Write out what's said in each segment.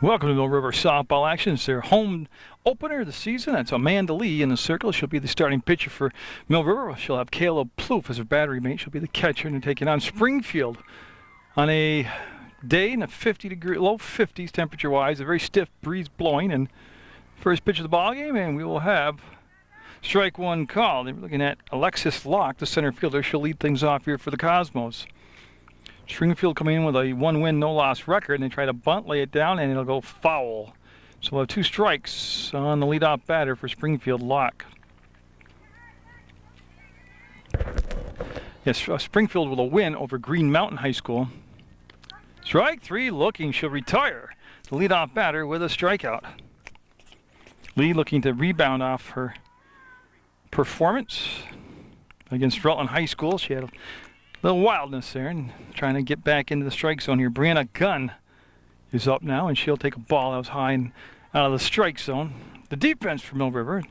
Welcome to Mill River softball action. It's their home opener of the season. That's Amanda Lee in the circle. She'll be the starting pitcher for Mill River. She'll have Caleb Plouffe as her battery mate. She'll be the catcher and taking on Springfield on a day in the low 50s temperature-wise. A very stiff breeze blowing. And first pitch of the ball game, and we will have strike one call. They're looking at Alexis Locke, the center fielder. She'll lead things off here for the Cosmos. Springfield coming in with a 1-win, no-loss record, and they try to bunt, lay it down, and it'll go foul. So we'll have 2 strikes on the leadoff batter for Springfield, Locke. Yes, Springfield with a win over Green Mountain High School. Strike 3 looking, she'll retire. The leadoff batter with a strikeout. Lee looking to rebound off her performance against Rutland High School. She had a little wildness there and trying to get back into the strike zone here. Brianna Gunn is up now, and she'll take a ball that was high and out of the strike zone. The defense for Mill River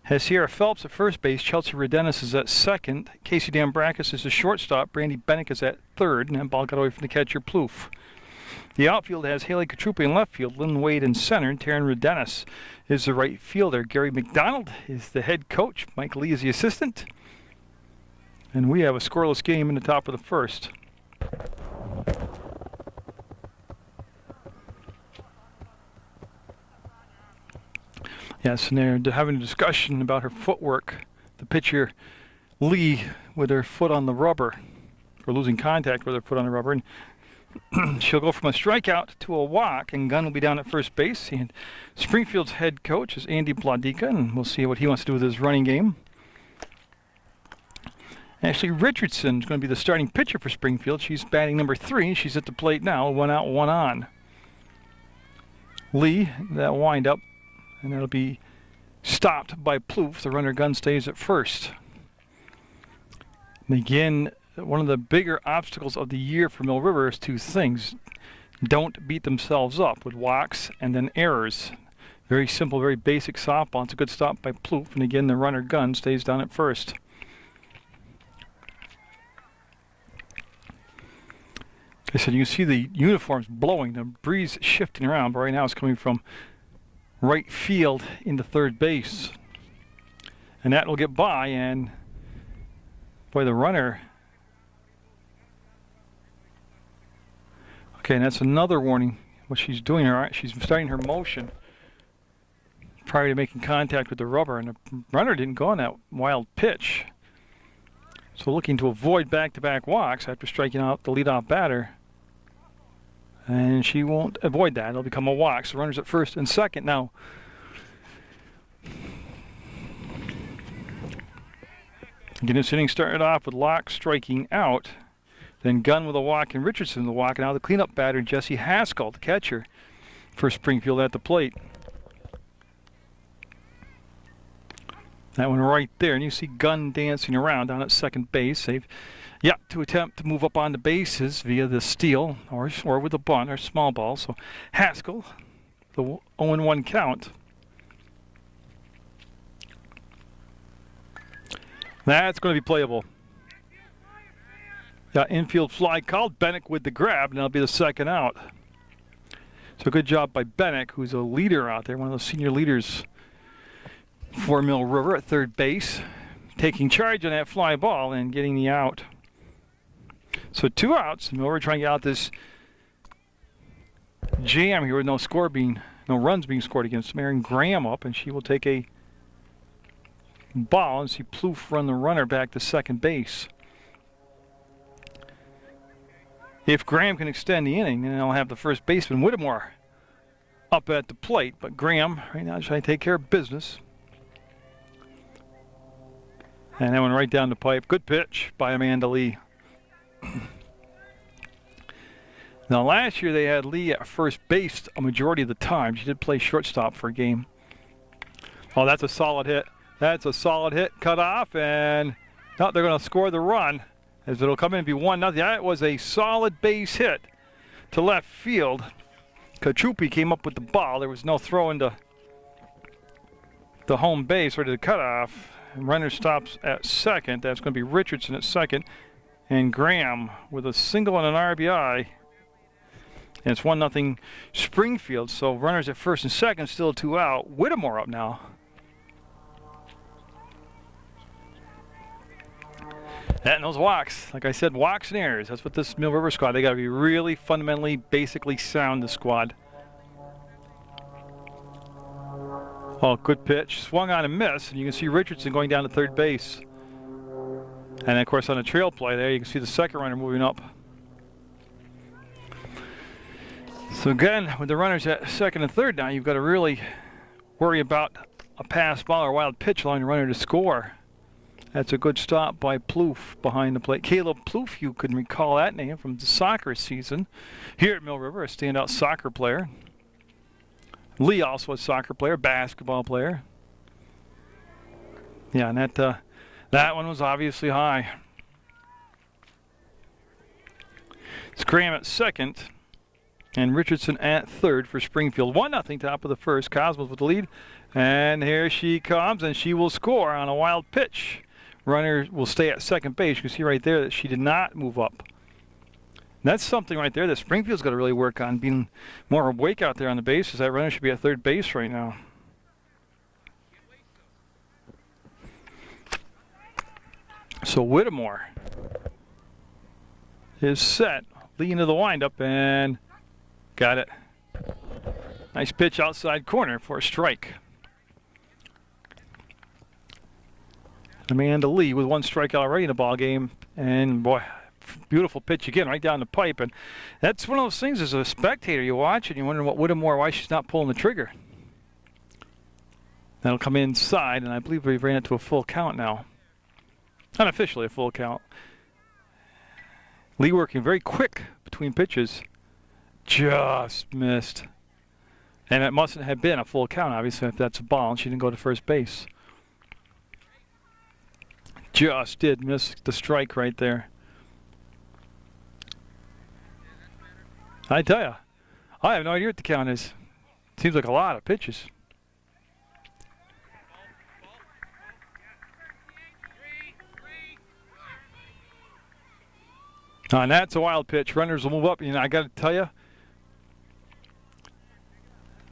has Sierra Phelps at first base. Chelsea Redenis is at second. Casey Dambrakis is the shortstop. Brandy Bennick is at third, and that ball got away from the catcher, Plouffe. The outfield has Haley Katrupi in left field, Lynn Wade in center, and Taryn Redenis is the right fielder. Gary McDonald is the head coach. Mike Lee is the assistant. And we have a scoreless game in the top of the first. Yes, and they're having a discussion about her footwork. The pitcher, Lee, with her foot on the rubber, or losing contact with her foot on the rubber. And she'll go from a strikeout to a walk, and Gunn will be down at first base. And Springfield's head coach is Andy Blodika, and we'll see what he wants to do with his running game. Ashley Richardson is going to be the starting pitcher for Springfield. She's batting number 3. She's at the plate now, 1 out, 1 on. Lee, that windup, and that'll be stopped by Plouffe. The runner Gunn stays at first. And again, one of the bigger obstacles of the year for Mill River is 2 things. Don't beat themselves up with walks and then errors. Very simple, very basic softball. It's a good stop by Plouffe. And again, the runner Gunn stays down at first. I said you can see the uniforms blowing, the breeze shifting around, but right now it's coming from right field into third base. And that will get by, and boy, the runner. Okay, and that's another warning. What she's doing, she's starting her motion prior to making contact with the rubber, and the runner didn't go on that wild pitch. So looking to avoid back-to-back walks after striking out the leadoff batter. And she won't avoid that. It'll become a walk. So runners at first and second. Now, again, this inning started off with Locke striking out. Then Gunn with a walk and Richardson with a walk. And now the cleanup batter, Jesse Haskell, the catcher for Springfield at the plate. That one right there. And you see Gunn dancing around down at second base. They've to attempt to move up on the bases via the steal or with a bunt or small ball. So Haskell, the 0-1 count. That's going to be playable. Infield fly called. Bennick with the grab, and that'll be the second out. So good job by Bennick, who's a leader out there, one of those senior leaders for Mill River at third base, taking charge on that fly ball and getting the out. So 2 outs, and we're trying to get out this jam here with no runs being scored against Marion Graham up, and she will take a ball and see Plouffe run the runner back to second base. If Graham can extend the inning, then I'll have the first baseman Whittemore up at the plate, but Graham right now is trying to take care of business. And that one right down the pipe. Good pitch by Amanda Lee. Now last year they had Lee at first base a majority of the time. She did play shortstop for a game. Oh, that's a solid hit. That's a solid hit. Cut off, and no, they're going to score the run as it'll come in and be 1-0. That was a solid base hit to left field. Katrupi came up with the ball. There was no throw into the home base or to the cutoff. Runner stops at second. That's going to be Richardson at second. And Graham with a single and an RBI And it's 1-0 Springfield. So runners at first and second, still 2 out. Whittemore up now. That and those walks. Like I said, walks and errors. That's what this Mill River squad, they got to be really fundamentally, basically sound, the squad. Oh, good pitch. Swung on and missed. And you can see Richardson going down to third base. And of course on the trail play there, you can see the second runner moving up. So again, with the runners at second and third now, you've got to really worry about a pass ball or wild pitch allowing the runner to score. That's a good stop by Plouffe behind the plate. Caleb Plouffe, you can recall that name from the soccer season here at Mill River, a standout soccer player. Lee also a soccer player, basketball player. Yeah, and that one was obviously high. It's Graham at second and Richardson at third for Springfield. 1-0 top of the first. Cosmos with the lead. And here she comes, and she will score on a wild pitch. Runner will stay at second base. You can see right there that she did not move up. And that's something right there that Springfield's got to really work on, being more awake out there on the bases. That runner should be at third base right now. So Whittemore is set. Lee into the windup and got it. Nice pitch outside corner for a strike. Amanda Lee with 1 strikeout already in the ball game, and boy, beautiful pitch again right down the pipe. And that's one of those things as a spectator, you watch and you wonder what Whittemore, why she's not pulling the trigger. That'll come inside, and I believe we've ran it to a full count now. Unofficially a full count. Lee working very quick between pitches. Just missed. And it mustn't have been a full count, obviously, if that's a ball and she didn't go to first base. Just did miss the strike right there. I tell you, I have no idea what the count is. Seems like a lot of pitches. And that's a wild pitch. Runners will move up. You know, I got to tell you,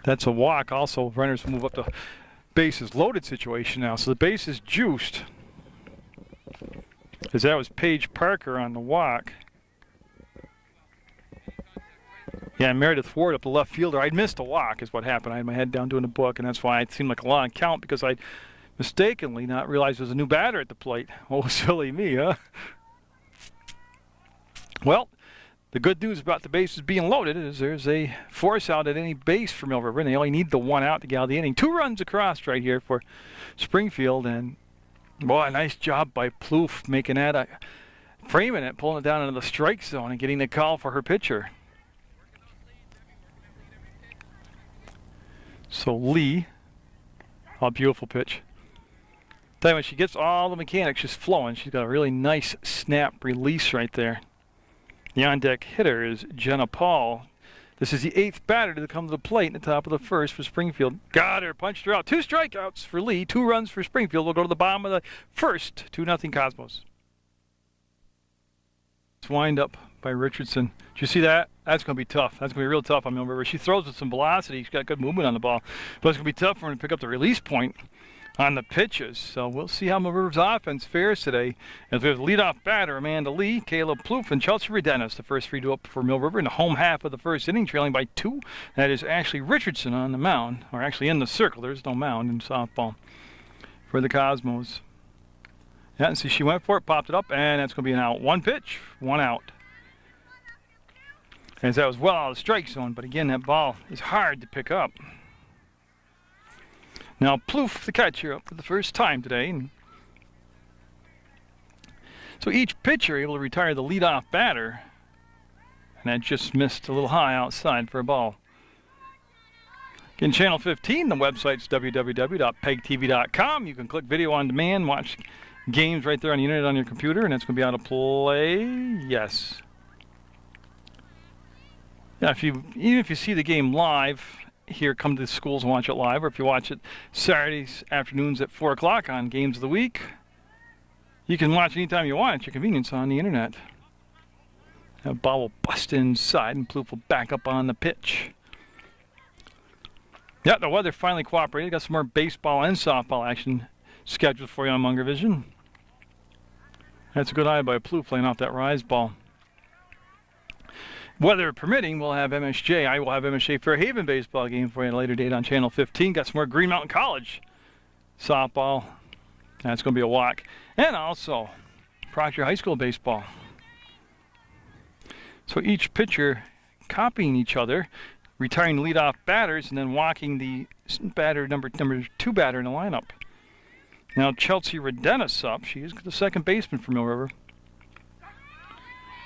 that's a walk. Also, runners will move up to bases loaded situation now. So the base is juiced. Because that was Paige Parker on the walk. Yeah, Meredith Ward up the left fielder. I missed a walk is what happened. I had my head down doing the book, and that's why it seemed like a long count, because I mistakenly not realized there was a new batter at the plate. Oh, silly me, huh? Well, the good news about the bases being loaded is there's a force out at any base for Mill River, and they only need the 1 out to get out of the inning. 2 runs across right here for Springfield, and boy, nice job by Plouffe making that, framing it, pulling it down into the strike zone and getting the call for her pitcher. So Lee, oh, beautiful pitch. Tell you when she gets all the mechanics just flowing, she's got a really nice snap release right there. The on-deck hitter is Jenna Paul. This is the 8th batter to come to the plate in the top of the first for Springfield. Got her, punched her out. 2 strikeouts for Lee, 2 runs for Springfield. We'll go to the bottom of the first, 2-0 Cosmos. It's wind up by Richardson. Did you see that? That's going to be tough. That's going to be real tough on Mill River. She throws with some velocity. She's got good movement on the ball. But it's going to be tough for her to pick up the release point on the pitches. So we'll see how Mill River's offense fares today. As we have the leadoff batter, Amanda Lee, Caleb Plouffe, and Chelsea Redenis, the first 3 to up for Mill River in the home half of the first inning, trailing by 2. That is Ashley Richardson on the mound, or actually in the circle. There's no mound in softball for the Cosmos. Yeah, and see, she went for it, popped it up, and that's going to be an out. 1 pitch, 1 out. As that was well out of the strike zone, but again, that ball is hard to pick up. Now Plouffe, the catcher, up for the first time today. And so each pitcher able to retire the leadoff batter, and that just missed a little high outside for a ball. Again, Channel 15, the website's www.pegtv.com. You can click video on demand, watch games right there on the internet on your computer, and it's going to be out of play. Yes. Yeah, even if you see the game live here, come to the schools and watch it live, or if you watch it Saturdays afternoons at 4 o'clock on Games of the Week, you can watch anytime you want at your convenience on the internet. That ball will bust inside, and Plouffe will back up on the pitch. Yeah, the weather finally cooperated. Got some more baseball and softball action scheduled for you on Munger Vision. That's a good eye by Plouffe laying off that rise ball. Weather permitting, we'll have MSJ. I will have MSJ Fairhaven baseball game for you at a later date on Channel 15. Got some more Green Mountain College softball. That's going to be a walk. And also Proctor High School baseball. So each pitcher copying each other, retiring the leadoff batters, and then walking the batter number 2 batter in the lineup. Now Chelsea Redenis up. She is the second baseman for Mill River.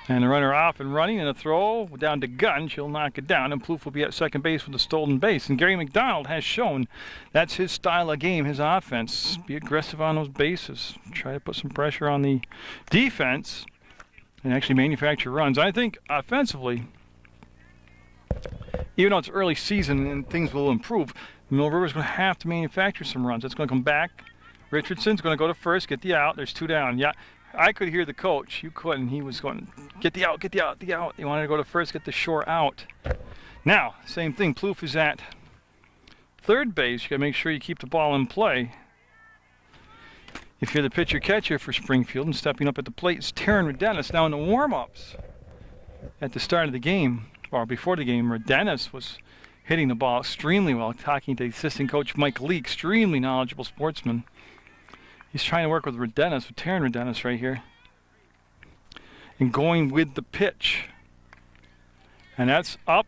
And the runner off and running, and a throw down to Gunn. She'll knock it down, and Plouffe will be at second base with a stolen base. And Gary McDonald has shown that's his style of game, his offense. Be aggressive on those bases. Try to put some pressure on the defense and actually manufacture runs. I think offensively, even though it's early season and things will improve, Mill River's going to have to manufacture some runs. It's going to come back. Richardson's going to go to first, get the out. There's 2 down. Yeah. I could hear the coach. You couldn't. He was going, get the out, get the out, the out. He wanted to go to first, get the short out. Now, same thing. Plouffe is at third base. You got to make sure you keep the ball in play. If you're the pitcher-catcher for Springfield, and stepping up at the plate is Taryn Redenis. Now in the warm-ups at the start of the game, or before the game, Redenis was hitting the ball extremely well, talking to assistant coach Mike Lee, extremely knowledgeable sportsman. He's trying to work with Redenis, with Taryn Redenis right here. And going with the pitch. And that's up,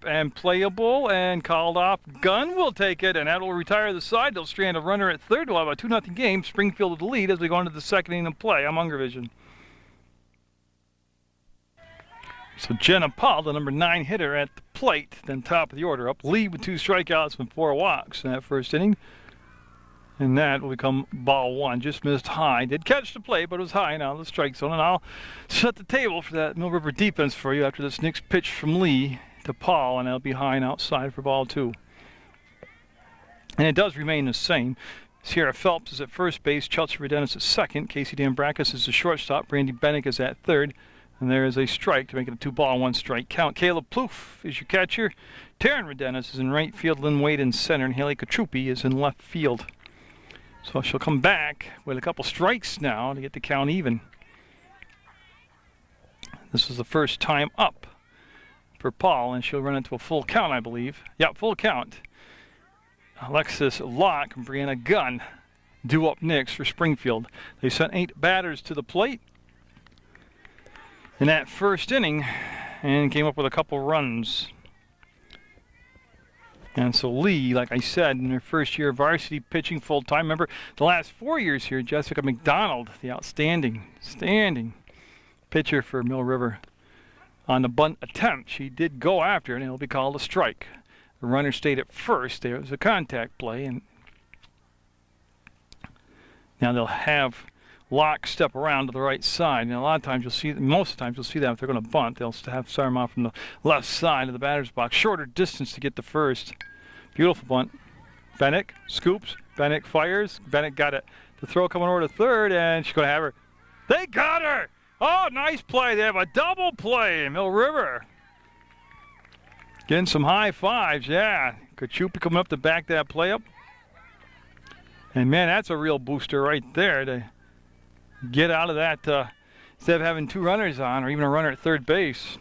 and playable, and called off. Gunn will take it, and that will retire the side. They'll strand a runner at third. We'll have a 2-0 game. Springfield with the lead as we go into the second inning of play. I'm Munger Vision. So Jenna Paul, the number 9 hitter at the plate, then top of the order. Up lead with 2 strikeouts and 4 walks in that first inning. And that will become ball 1. Just missed high. Did catch the play, but it was high now in the strike zone. And I'll set the table for that Mill River defense for you after this next pitch from Lee to Paul, and that'll be high and outside for ball 2. And it does remain the same. Sierra Phelps is at first base. Chelsea Redenis at second. Casey Dambrakis is the shortstop. Brandy Bennick is at third. And there is a strike to make it a 2-ball, 1-strike count. Caleb Plouffe is your catcher. Taryn Redenis is in right field. Lynn Wade in center. And Haley Katrupi is in left field. So she'll come back with a couple strikes now to get the count even. This is the first time up for Paul, and she'll run into a full count, I believe. Yep, full count. Alexis Locke and Brianna Gunn due up next for Springfield. They sent 8 batters to the plate in that first inning and came up with a couple runs. And so Lee, like I said, in her first year of varsity pitching full-time. Remember, the last 4 years here, Jessica McDonald, the outstanding pitcher for Mill River. On the bunt attempt, she did go after it, and it'll be called a strike. The runner stayed at first. There was a contact play, and now they'll have Locke step around to the right side. And a lot of times you'll see, most of the times you'll see that if they're going to bunt, they'll have start them off from the left side of the batter's box. Shorter distance to get to first. Beautiful bunt. Bennick scoops. Bennick fires. Bennick got it. The throw coming over to third, and she's going to have her. They got her! Oh, nice play. They have a double play. Mill River getting some high fives. Yeah. Kachupi coming up to back that play up. And, man, that's a real booster right there to get out of that instead of having 2 runners on or even a runner at third base.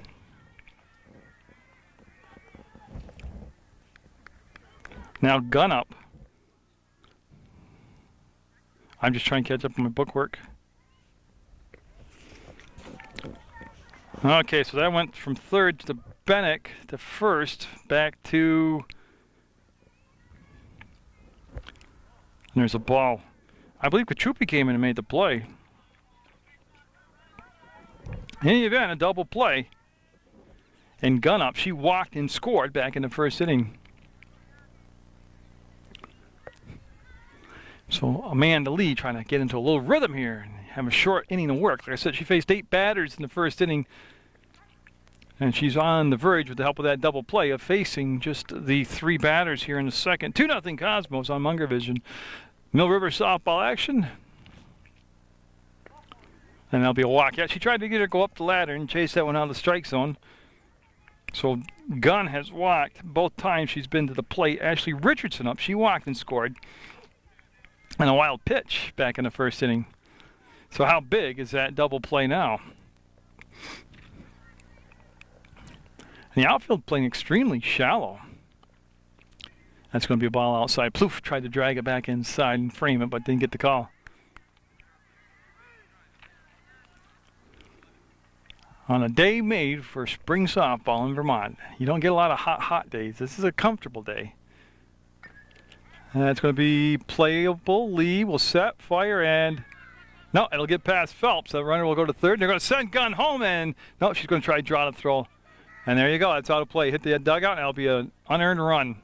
Now Gunn up. I'm just trying to catch up on my bookwork. Okay, so that went from third to Bennick to first, back to... And there's a ball. I believe Kachupi came in and made the play. In any event, a double play. And Gunn up. She walked and scored back in the first inning. So Amanda Lee trying to get into a little rhythm here and have a short inning of work. Like I said, she faced 8 batters in the first inning. And she's on the verge, with the help of that double play, of facing just the 3 batters here in the second. 2-0 Cosmos on Munger Vision. Mill River softball action. And that'll be a walk. Yeah, she tried to get her to go up the ladder and chase that one out of the strike zone. So Gunn has walked both times she's been to the plate. Ashley Richardson up. She walked and scored. And a wild pitch back in the first inning. So how big is that double play now? And the outfield playing extremely shallow. That's going to be a ball outside. Plouffe tried to drag it back inside and frame it, but didn't get the call. On a day made for spring softball in Vermont. You don't get a lot of hot days. This is a comfortable day. And that's going to be playable. Lee will set, fire, and no, it'll get past Phelps. The runner will go to third. They're going to send Gunn home, and no, she's going to try to draw the throw. And there you go. That's out of play. Hit the dugout, and that'll be an unearned run.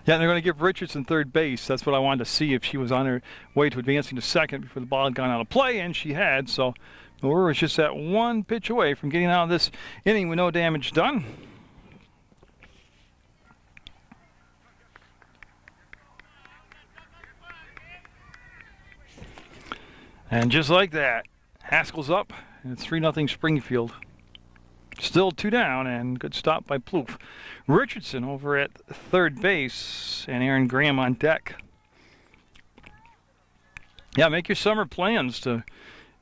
Yeah, they're going to give Richardson third base. That's what I wanted to see, if she was on her way to advancing to second before the ball had gone out of play, and she had. So Munger was just that one pitch away from getting out of this inning with no damage done. And just like that, Haskell's up, and it's 3-0 Springfield. Still 2 down, and good stop by Plouffe. Richardson over at third base, and Aaron Graham on deck. Yeah, make your summer plans to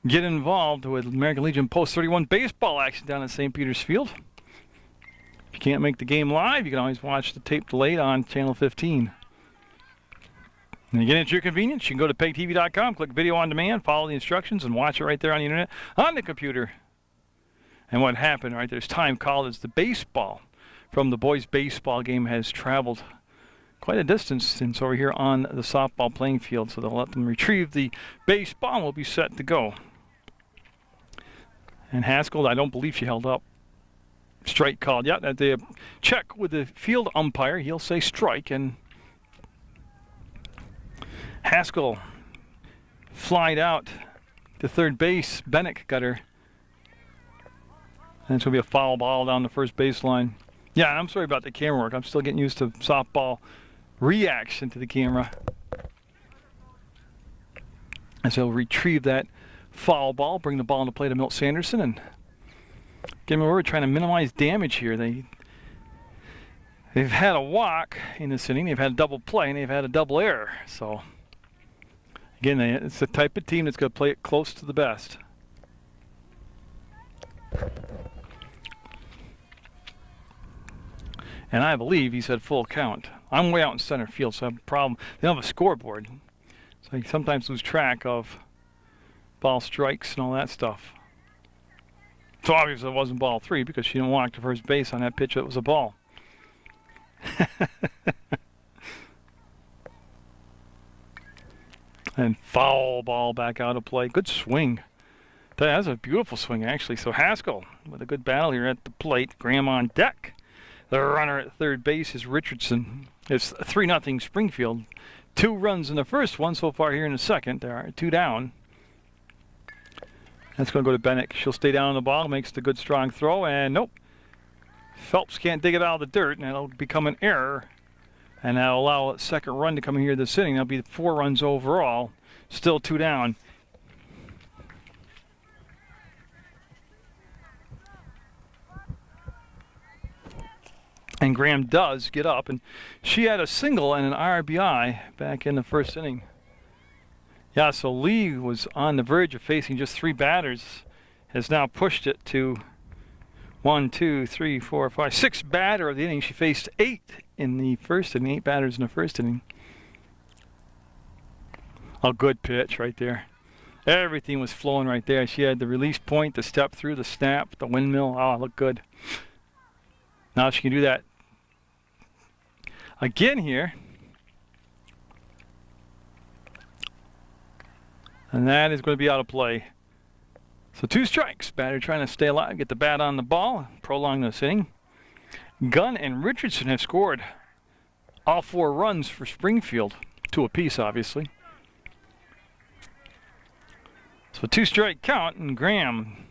get involved with American Legion Post 31 baseball action down at St. Peter's Field. If you can't make the game live, you can always watch the tape delayed on Channel 15. And again, at your convenience, you can go to PEGTV.com, click video on demand, follow the instructions, and watch it right there on the internet, on the computer. And what happened, right, there's time called as the baseball from the boys' baseball game has traveled quite a distance since over here on the softball playing field. So they'll let them retrieve the baseball and we'll be set to go. And Haskell, I don't believe she held up. Strike called. Yeah, at the check with the field umpire, he'll say strike, and Haskell flied out to third base. Bennick got her. And it's going to be a foul ball down the first baseline. Yeah, I'm sorry about the camera work. I'm still getting used to softball reaction to the camera. And so he'll retrieve that foul ball, bring the ball into play to Milt Sanderson, and get him over. We're trying to minimize damage here. They've had a walk in this inning. They've had a double play, and they've had a double error. So, again, it's the type of team that's going to play it close to the best. And I believe he said full count. I'm way out in center field, so I have a problem. They don't have a scoreboard. So you sometimes lose track of ball strikes and all that stuff. So obviously it wasn't ball 3 because she didn't walk to first base on that pitch. It was a ball. And foul ball back out of play. Good swing. That's a beautiful swing, actually. So Haskell with a good battle here at the plate. Graham on deck. The runner at third base is Richardson. It's 3-0 Springfield. 2 runs in the first one so far here in the second. There are 2 down. That's going to go to Bennick. She'll stay down on the ball, makes the good strong throw, and nope. Phelps can't dig it out of the dirt, and that'll become an error. And that'll allow a second run to come in here this inning. That'll be 4 runs overall. Still 2 down. And Graham does get up, and she had a single and an RBI back in the first inning. Yeah, so Lee was on the verge of facing just 3 batters, has now pushed it to 1, 2, 3, 4, 5, 6 batter of the inning. She faced 8 in the first inning, 8 batters in the first inning. A good pitch right there. Everything was flowing right there. She had the release point, the step through, the snap, the windmill. Oh, it looked good. Now she can do that again here. And that is going to be out of play. So 2 strikes. Batter trying to stay alive, get the bat on the ball, prolong this inning. Gunn and Richardson have scored all 4 runs for Springfield. 2 apiece, obviously. So 2-strike count, and Graham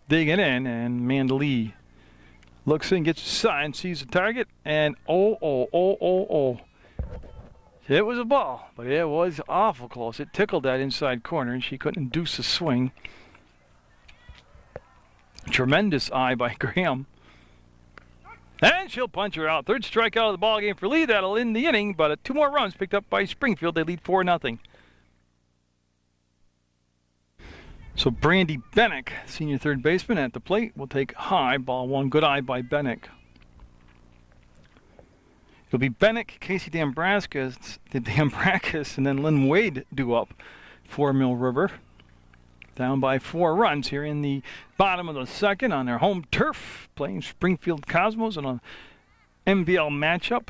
digging in, and Mandalay looks in, gets a sign, sees the target, and oh. It was a ball, but it was awful close. It tickled that inside corner, and she couldn't induce a swing. Tremendous eye by Graham. And she'll punch her out. Third strikeout of the ball game for Lee. That'll end the inning, but 2 more runs picked up by Springfield. They lead 4-0. So Brandy Bennick, senior third baseman at the plate, will take high. Ball 1, good eye by Bennick. It'll be Bennick, Casey Dambraskas, and then Lynn Wade due up for Mill River. Down by 4 runs here in the bottom of the second on their home turf, playing Springfield Cosmos in an MVL matchup.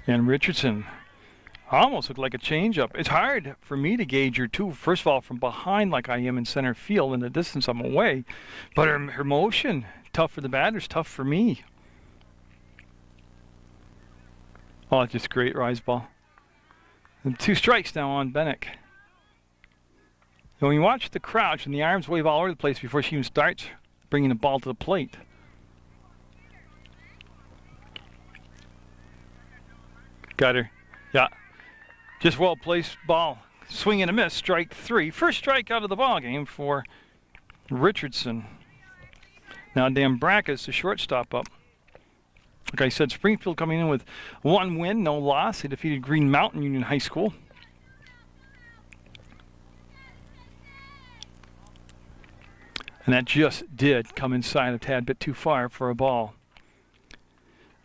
And Richardson almost looked like a changeup. It's hard for me to gauge her too. First of all, from behind like I am in center field, in the distance I'm away. But her motion, tough for the batters, tough for me. Oh, it's just great rise ball. And 2 strikes now on Bennick. And when you watch the crouch and the arms wave all over the place before she even starts bringing the ball to the plate. Got her. Yeah. Just well-placed ball. Swing and a miss. Strike 3. First strike out of the ball game for Richardson. Now Dambraskas, the shortstop, up. Like I said, Springfield coming in with 1 win, no loss. They defeated Green Mountain Union High School. And that just did come inside a tad bit too far for a ball.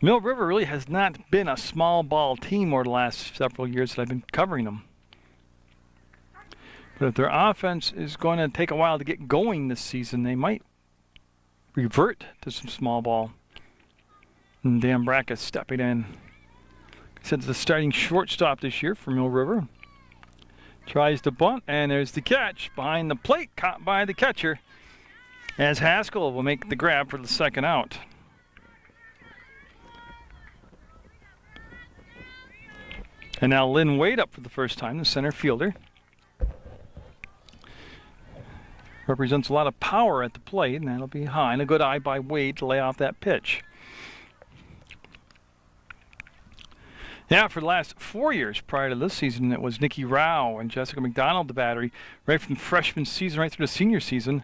Mill River really has not been a small ball team over the last several years that I've been covering them. But if their offense is going to take a while to get going this season, they might revert to some small ball. And Dambraskas stepping in. Since the starting shortstop this year for Mill River. Tries to bunt, and there's the catch behind the plate, caught by the catcher, as Haskell will make the grab for the second out. And now Lynn Wade up for the first time, the center fielder. Represents a lot of power at the plate, and that'll be high. And a good eye by Wade to lay off that pitch. Yeah, for the last 4 years prior to this season, it was Nikki Rao and Jessica McDonald, the battery, right from the freshman season right through the senior season.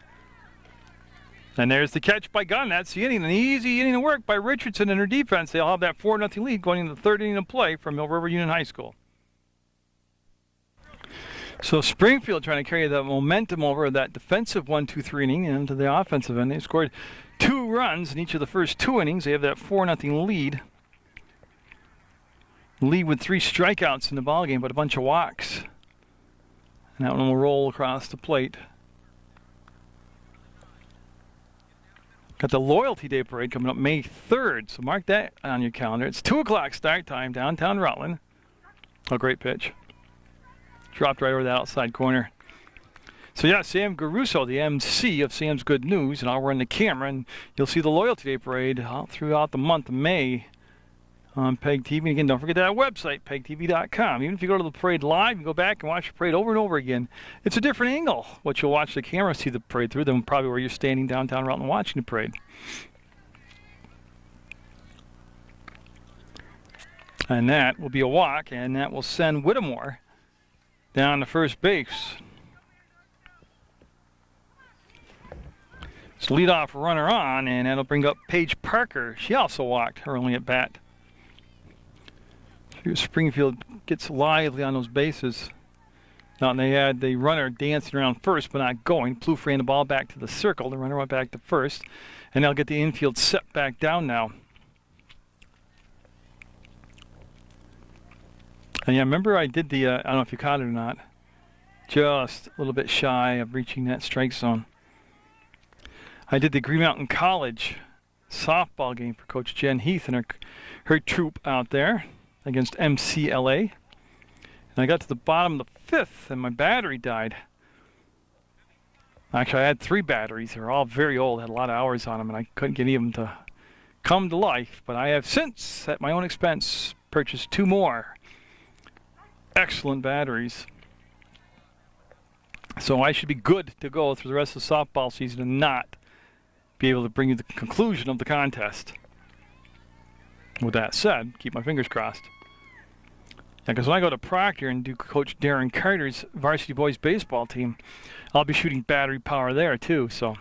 And there's the catch by Gunn. That's the inning. An easy inning of work by Richardson and her defense. They'll have that 4-0 lead going into the third inning of play from Mill River Union High School. So Springfield trying to carry the momentum over that defensive 1-2-3 inning into the offensive end. They scored 2 runs in each of the first 2 innings. They have that 4-0 lead. Lead with 3 strikeouts in the ballgame, but a bunch of walks. And that one will roll across the plate. Got the Loyalty Day Parade coming up May 3rd, so mark that on your calendar. It's 2 o'clock start time, downtown Rutland. Oh, great pitch. Dropped right over the outside corner. So yeah, Sam Garuso, the MC of Sam's Good News, and I'll run the camera, and you'll see the Loyalty Day Parade all throughout the month of May on PEGTV. And again, don't forget that website, PEGTV.com. Even if you go to the parade live, you go back and watch the parade over and over again. It's a different angle, what you'll watch the camera see the parade through than probably where you're standing downtown Rutland watching the parade. And that will be a walk, and that will send Whittemore down to first base. So leadoff runner on, and that'll bring up Paige Parker. She also walked her only at bat. Springfield gets lively on those bases. Now they had the runner dancing around first but not going. Plouffe ran the ball back to the circle. The runner went back to first. And they'll get the infield set back down now. And yeah, remember I did the, I don't know if you caught it or not, just a little bit shy of reaching that strike zone. I did the Green Mountain College softball game for Coach Jen Heath and her troop out there against MCLA. And I got to the bottom of the 5th and my battery died. Actually, I had 3 batteries. They were all very old, had a lot of hours on them, and I couldn't get any of them to come to life. But I have since, at my own expense, purchased 2 more excellent batteries. So I should be good to go through the rest of the softball season and not be able to bring you the conclusion of the contest. With that said, keep my fingers crossed. Because when I go to Proctor and do Coach Darren Carter's varsity boys baseball team, I'll be shooting battery power there too. So,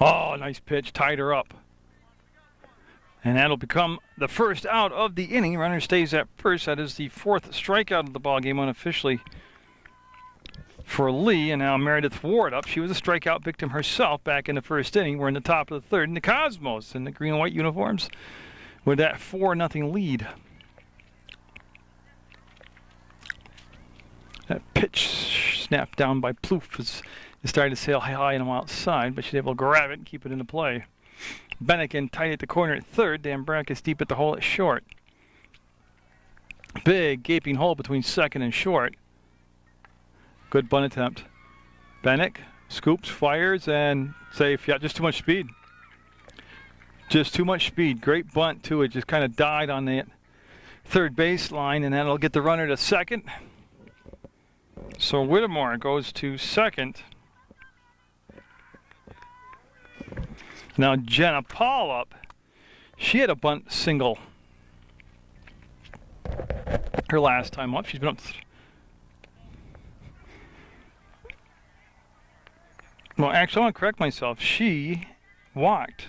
oh, nice pitch, tied her up. And that'll become the first out of the inning. Runner stays at first. That is the 4th strikeout of the ball game unofficially for Lee. And now Meredith Ward up. She was a strikeout victim herself back in the first inning. We're in the top of the 3rd. And the Cosmos in the green and white uniforms with that 4-0 lead. That pitch snapped down by Plouffe is starting to sail high and outside, but she's able to grab it and keep it into play. Bennigan tight at the corner at 3rd. Dambrakis deep at the hole at short. Big gaping hole between 2nd and short. Good bunt attempt. Bennick scoops, fires, and safe. Yeah, just too much speed. Just too much speed. Great bunt, too. It just kind of died on the 3rd baseline, and that'll get the runner to 2nd. So Whittemore goes to 2nd. Now Jenna Paul up. She had a bunt single her last time up. She's been up. Well, actually, I want to correct myself. She walked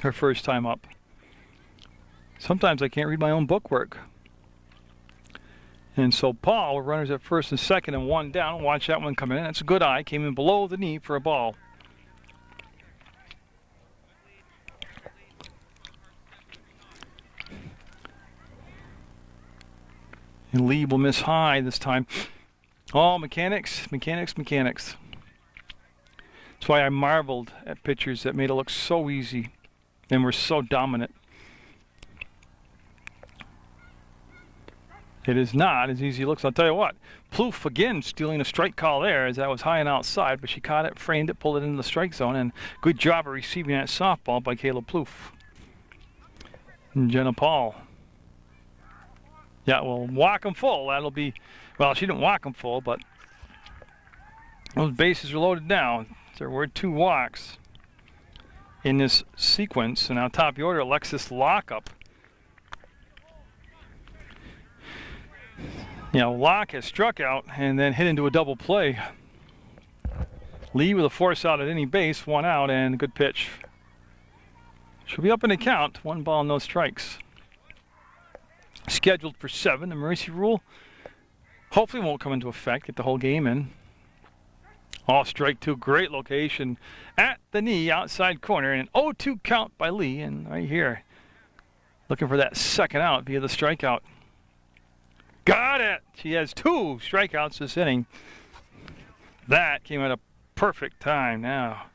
her first time up. Sometimes I can't read my own bookwork. And so Paul, runners at 1st and 2nd and 1 down. Watch that one coming in. That's a good eye. Came in below the knee for a ball. And Lee will miss high this time. Oh, mechanics. That's why I marveled at pitchers that made it look so easy and were so dominant. It is not as easy as it looks. I'll tell you what. Plouffe again stealing a strike call there as that was high and outside, but she caught it, framed it, pulled it into the strike zone, and good job of receiving that softball by Caleb Plouffe. And Jenna Paul. Yeah, well, walk them full. That'll be, well, she didn't walk them full, but those bases are loaded down. There were 2 walks in this sequence. And now top of the order, Alexis Lockup. Yeah, Locke has struck out and then hit into a double play. Lee with a force out at any base, 1 out, and a good pitch. She'll be up in the count. 1 ball, no strikes. Scheduled for 7. The mercy rule hopefully won't come into effect. Get the whole game in. Oh, strike 2. Great location at the knee, outside corner, and an 0-2 count by Lee. And right here, looking for that 2nd out via the strikeout. Got it! She has 2 strikeouts this inning. That came at a perfect time. Now,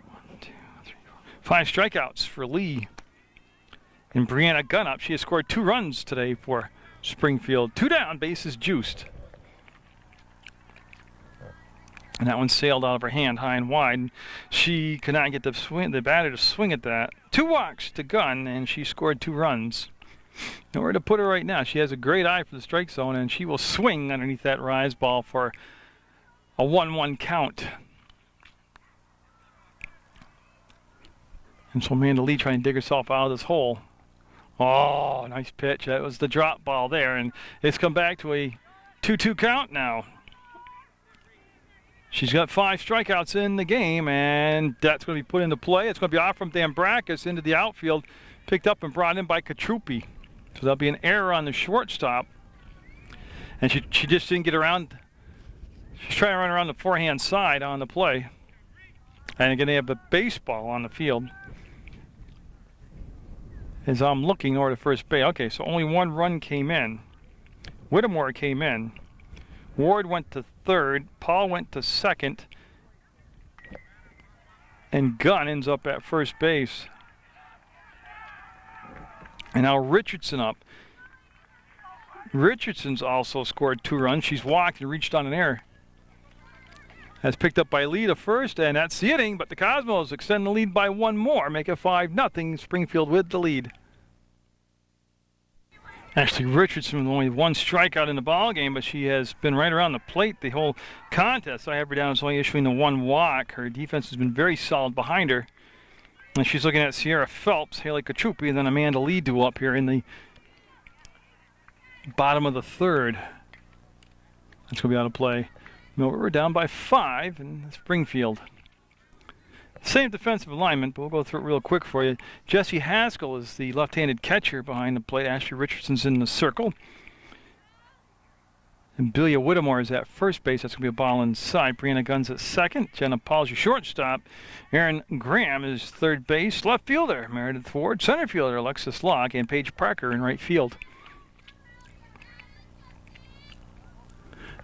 1, 2, 3, 4, 5 strikeouts for Lee. And Brianna Gunnup, she has scored 2 runs today for Springfield. 2 down, bases juiced. And that one sailed out of her hand high and wide. She could not get the batter to swing at that. 2 walks to Gunn, and she scored 2 runs. Nowhere to put her right now. She has a great eye for the strike zone, and she will swing underneath that rise ball for a 1-1 count. And so Amanda Lee trying to dig herself out of this hole. Oh, nice pitch. That was the drop ball there, and it's come back to a 2-2 count now. She's got 5 strikeouts in the game, and that's going to be put into play. It's going to be off from Dambrakis into the outfield, picked up and brought in by Katrupi. So there'll be an error on the shortstop. And she just didn't get around. She's trying to run around the forehand side on the play. And again, they have a baseball on the field. As I'm looking over to first base. Okay, so only 1 run came in. Whittemore came in. Ward went to 3rd. Paul went to 2nd. And Gunn ends up at first base. And now Richardson up. Richardson's also scored 2 runs. She's walked and reached on an error. That's picked up by Lee to first, and that's the inning, but the Cosmos extend the lead by 1 more, make it 5-0, Springfield with the lead. Actually, Richardson with only 1 strikeout in the ball game, but she has been right around the plate the whole contest. I have her down as only issuing the 1 walk. Her defense has been very solid behind her. And she's looking at Sierra Phelps, Haley Kachupi, and then Amanda Lee duel up here in the bottom of the third. That's going to be out of play. No, we're down by 5 in Springfield. Same defensive alignment, but we'll go through it real quick for you. Jessie Haskell is the left-handed catcher behind the plate. Ashley Richardson's in the circle. And Belia Whittemore is at first base. That's going to be a ball inside. Brianna Gunn's at second. Jenna Paul's your shortstop. Aaron Graham is third base. Left fielder, Meredith Ward. Center fielder, Alexis Locke. And Paige Parker in right field.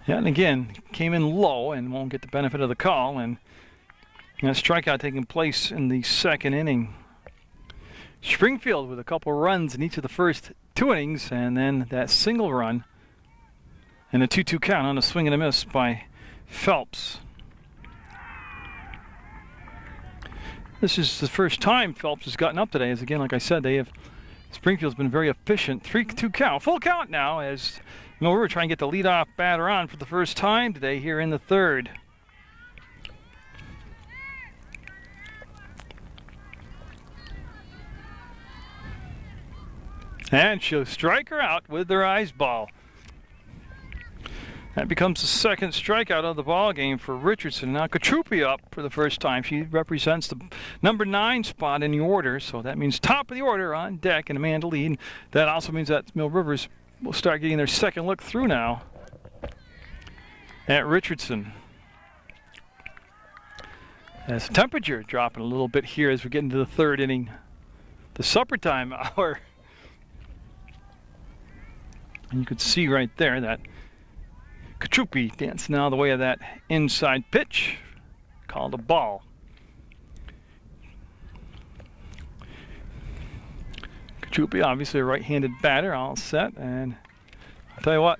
Yeah, and again, came in low and won't get the benefit of the call. And a strikeout taking place in the second inning. Springfield with a couple runs in each of the first 2 innings. And then that single run. And a 2-2 count on a swing and a miss by Phelps. This is the first time Phelps has gotten up today. As again, like I said, Springfield's been very efficient. 3-2 count, full count now as we're trying to get the leadoff batter on for the first time today here in the third. And she'll strike her out with their eyes ball. That becomes the second strikeout of the ball game for Richardson. Now Kachupi up for the first time. She represents the number 9 spot in the order, so that means top of the order on deck and Amanda Lee. And that also means that Mill Rivers will start getting their second look through now at Richardson. As the temperature dropping a little bit here as we get into the third inning, the supper time hour. And you could see right there that Kachupi dancing out of the way of that inside pitch, called a ball. Kachupi, obviously a right-handed batter, all set, and I'll tell you what,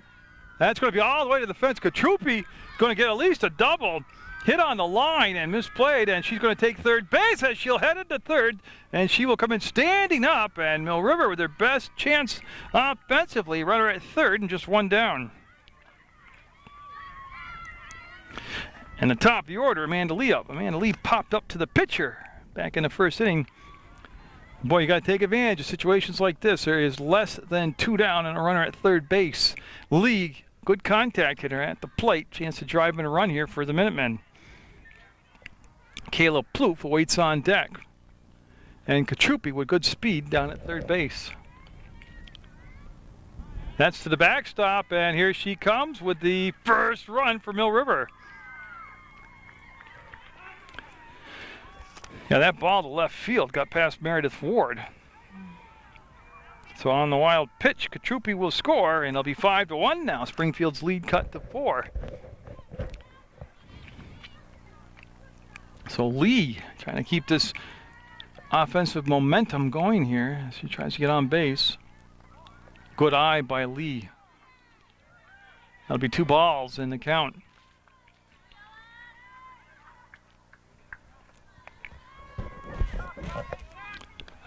that's going to be all the way to the fence. Kachupi going to get at least a double hit on the line and misplayed, and she's going to take third base as she'll head into third, and she will come in standing up, and Mill River with their best chance offensively, runner at third and just 1 down. And the top of the order, Amanda Lee up. Amanda Lee popped up to the pitcher back in the first inning. Boy, you got to take advantage of situations like this. There is less than 2 down and a runner at third base. Lee, good contact hitter at the plate. Chance to drive in a run here for the Minutemen. Kayla Plouffe awaits on deck. And Kachupi with good speed down at third base. That's to the backstop, and here she comes with the first run for Mill River. Yeah, that ball to left field got past Meredith Ward. So on the wild pitch, Kachupi will score, and it'll be 5-1 now. Springfield's lead cut to 4. So Lee trying to keep this offensive momentum going here as she tries to get on base. Good eye by Lee. That'll be 2 balls in the count.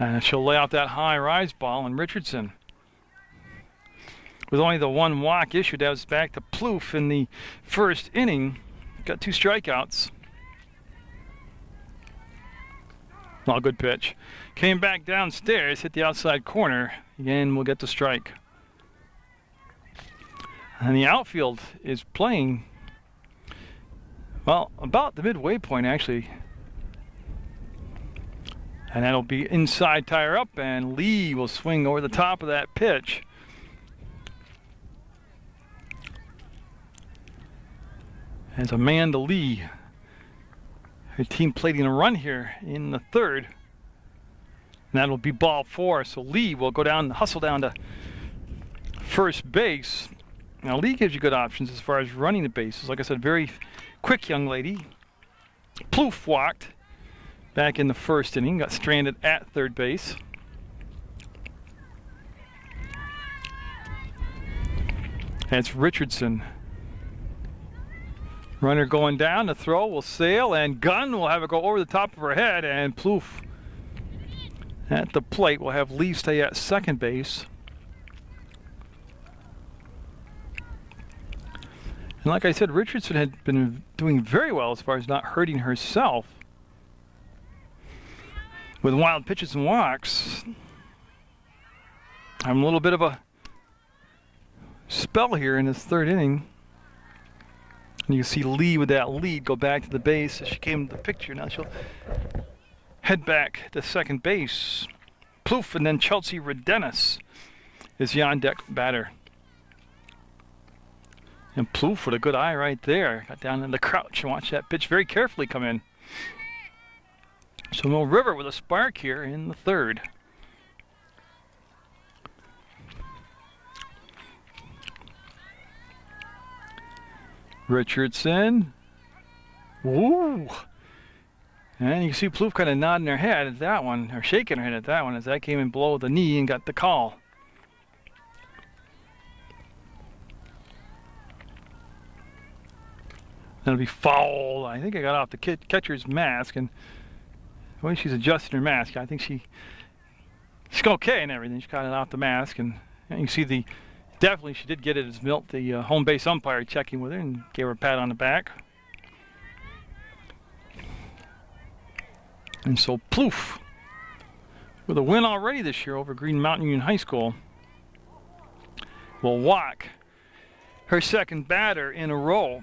And she'll lay out that high rise ball, and Richardson, with only the 1 walk issued, that was back to Plouffe in the first inning. Got 2 strikeouts. Well, good pitch. Came back downstairs, hit the outside corner. Again, we'll get the strike. And the outfield is playing, well, about the midway point, actually. And that'll be inside tire up, and Lee will swing over the top of that pitch. As Amanda Lee, her team plating a run here in the third. And that'll be ball 4. So Lee will go down, hustle down to first base. Now Lee gives you good options as far as running the bases. Like I said, very quick young lady. Plouffe walked back in the first inning, got stranded at third base. That's Richardson. Runner going down, the throw will sail, and Gunn will have it go over the top of her head, and Plouffe at the plate will have Lee stay at second base. And like I said, Richardson had been doing very well as far as not hurting herself. with wild pitches and walks. I'm a little bit of a spell here in this third inning. And you can see Lee with that lead go back to the base as she came to the picture. Now she'll head back to second base. Plouffe, and then Chelsea Redenis is the on-deck batter. And Plouffe with a good eye right there. Got down in the crouch and watched that pitch very carefully come in. So Mill River with a spark here in the third. Richardson. Woo! And you can see Plouffe kind of nodding her head at that one, or shaking her head at that one, as that came in below the knee and got the call. That'll be foul. I think I got off the catcher's mask, and the way she's adjusting her mask, I think she's okay and everything. She got it off the mask, and you can see definitely she did get it as Milt, the home base umpire, checking with her and gave her a pat on the back. And so Plouffe, with a win already this year over Green Mountain Union High School, will walk her second batter in a row.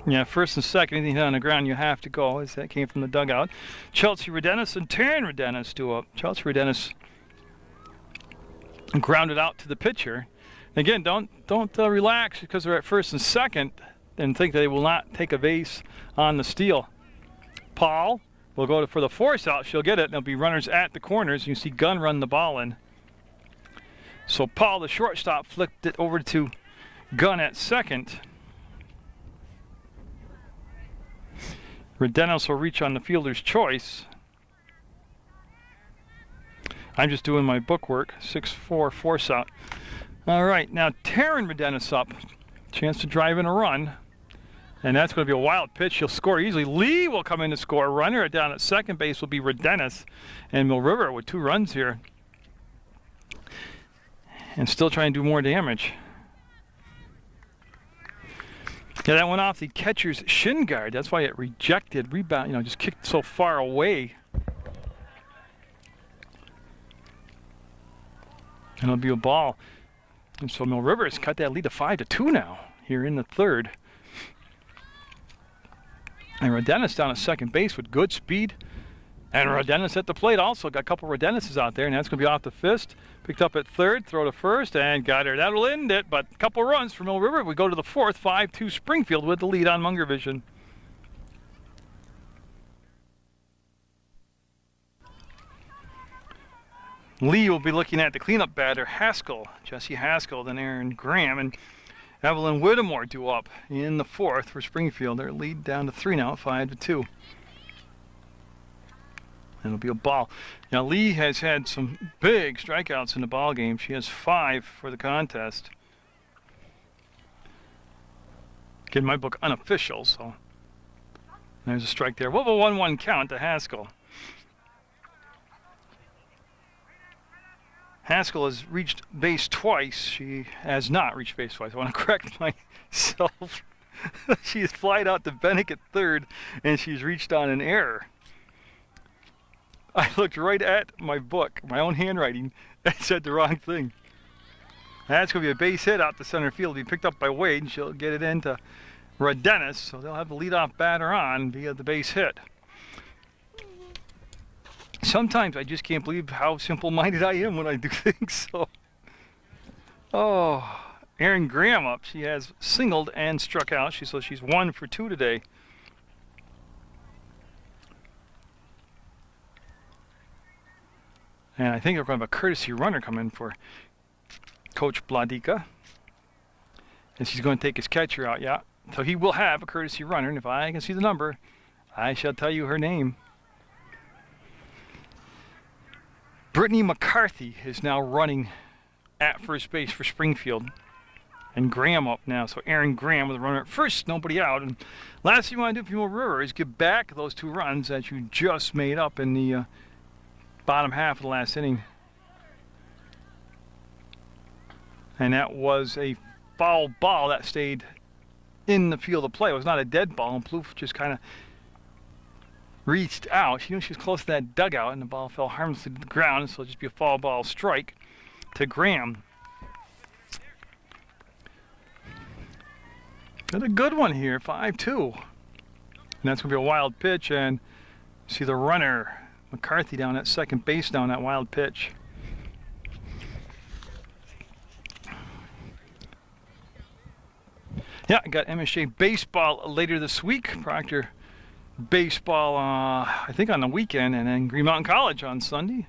Yeah, first and second, anything hit on the ground, you have to go, as that came from the dugout. Chelsea Redenis and Taryn Redenis do up. Chelsea Redenis grounded out to the pitcher. Again, don't relax because they're at first and second and think they will not take a base on the steal. Paul will go for the force out. She'll get it, and there'll be runners at the corners. You can see Gunn run the ball in. So Paul, the shortstop, flipped it over to Gunn at second. Redenis will reach on the fielder's choice. I'm just doing my book work. 6-4 force out. All right, now Taryn Redenis up. Chance to drive in a run. And that's going to be a wild pitch. She'll score easily. Lee will come in to score. Runner down at second base will be Redenis. And Mill River with 2 runs here. And still trying to do more damage. Yeah, that went off the catcher's shin guard. That's why it rejected, rebound, just kicked so far away. And it'll be a ball. And so Mill River has cut that lead to 5-2 now, here in the third. And Redenis down at second base with good speed. And Redenis at the plate also. Got a couple of Redenises out there, and that's going to be off the fist. Picked up at third, throw to first, and got her. That'll end it, but a couple of runs for Mill River. We go to the fourth, 5-2 Springfield with the lead on Munger Vision. Lee will be looking at the cleanup batter, Haskell. Jesse Haskell, then Aaron Graham, and Evelyn Whittemore due up in the fourth for Springfield. Their lead down to 3 now, 5-2. It'll be a ball. Now Lee has had some big strikeouts in the ball game. She has 5 for the contest. Again, my book unofficial, so there's a strike there. We'll have a 1-1 count to Haskell. Haskell has reached base twice. She has not reached base twice. I want to correct myself. She's flied out to Bennick at third, and she's reached on an error. I looked right at my book, my own handwriting, and said the wrong thing. That's going to be a base hit out to center field. It'll be picked up by Wade, and she'll get it into Redenis, so they'll have the leadoff batter on via the base hit. Sometimes I just can't believe how simple-minded I am when I do things. So, Aaron Graham up. She has singled and struck out. So she's 1 for 2 today. And I think they're going to have a courtesy runner come in for Coach Bladika. And she's going to take his catcher out, yeah. So he will have a courtesy runner, and if I can see the number, I shall tell you her name. Brittany McCarthy is now running at first base for Springfield. And Graham up now. So Aaron Graham with a runner at first, nobody out. And last thing you want to do for Mill River is get back those 2 runs that you just made up in the bottom half of the last inning. And that was a foul ball that stayed in the field of play. It was not a dead ball, and Plouffe just kind of reached out. She knew she was close to that dugout, and the ball fell harmlessly to the ground, so it'll just be a foul ball strike to Graham. Got a good one here, 5-2. And that's going to be a wild pitch, and see the runner, McCarthy, down at second base down that wild pitch. Yeah, I got MSJ baseball later this week. Proctor baseball, I think on the weekend, and then Green Mountain College on Sunday.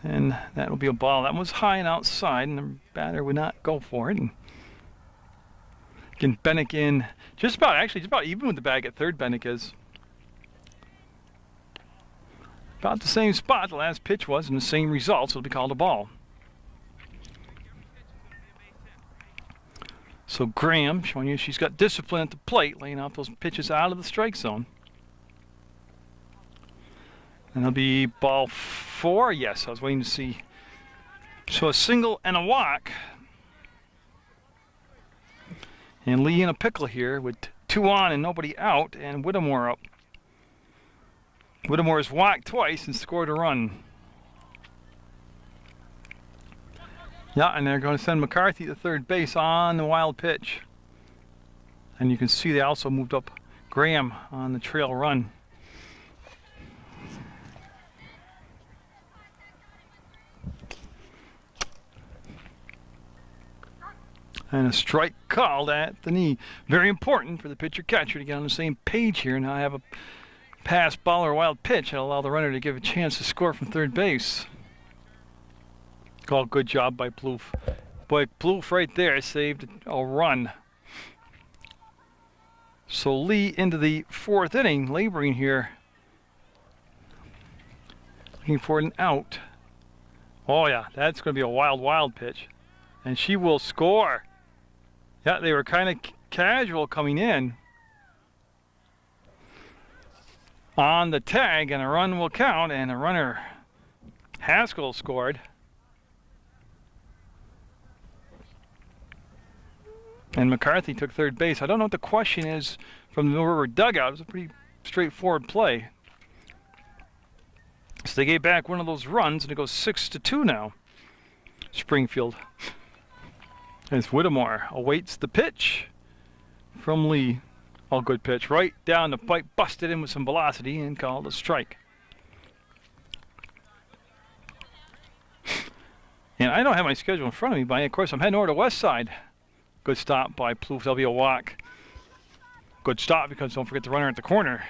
And that will be a ball that was high and outside, and the batter would not go for it. And again, Bennick in just about even with the bag at third. Bennick is about the same spot the last pitch was, and the same result, so it'll be called a ball. So Graham showing you she's got discipline at the plate, laying out those pitches out of the strike zone. And it'll be ball 4. Yes, I was waiting to see. So a single and a walk. And Lee in a pickle here with 2 on and nobody out, and Whittemore up. Whittemore's walked twice and scored a run. Yeah, and they're going to send McCarthy to third base on the wild pitch. And you can see they also moved up Graham on the trail run. And a strike called at the knee. Very important for the pitcher-catcher to get on the same page here. Now I have a pass, ball, or wild pitch that'll allow the runner to give a chance to score from third base. Called good job by Plouffe. Boy, Plouffe right there saved a run. So Lee into the 4th inning, laboring here. Looking for an out. Oh yeah, that's going to be a wild pitch. And she will score. Yeah, they were kind of casual coming in on the tag, and a run will count, and a runner, Haskell, scored. And McCarthy took third base. I don't know what the question is from the Mill River dugout. It was a pretty straightforward play. So they gave back one of those runs, and it goes 6-2 now. Springfield. As Whittemore awaits the pitch from Lee. All good pitch. Right down the pipe, busted in with some velocity, and called a strike. And I don't have my schedule in front of me, but of course I'm heading over to West Side. Good stop by Plouffe. That'll be a walk. Good stop because don't forget the runner at the corner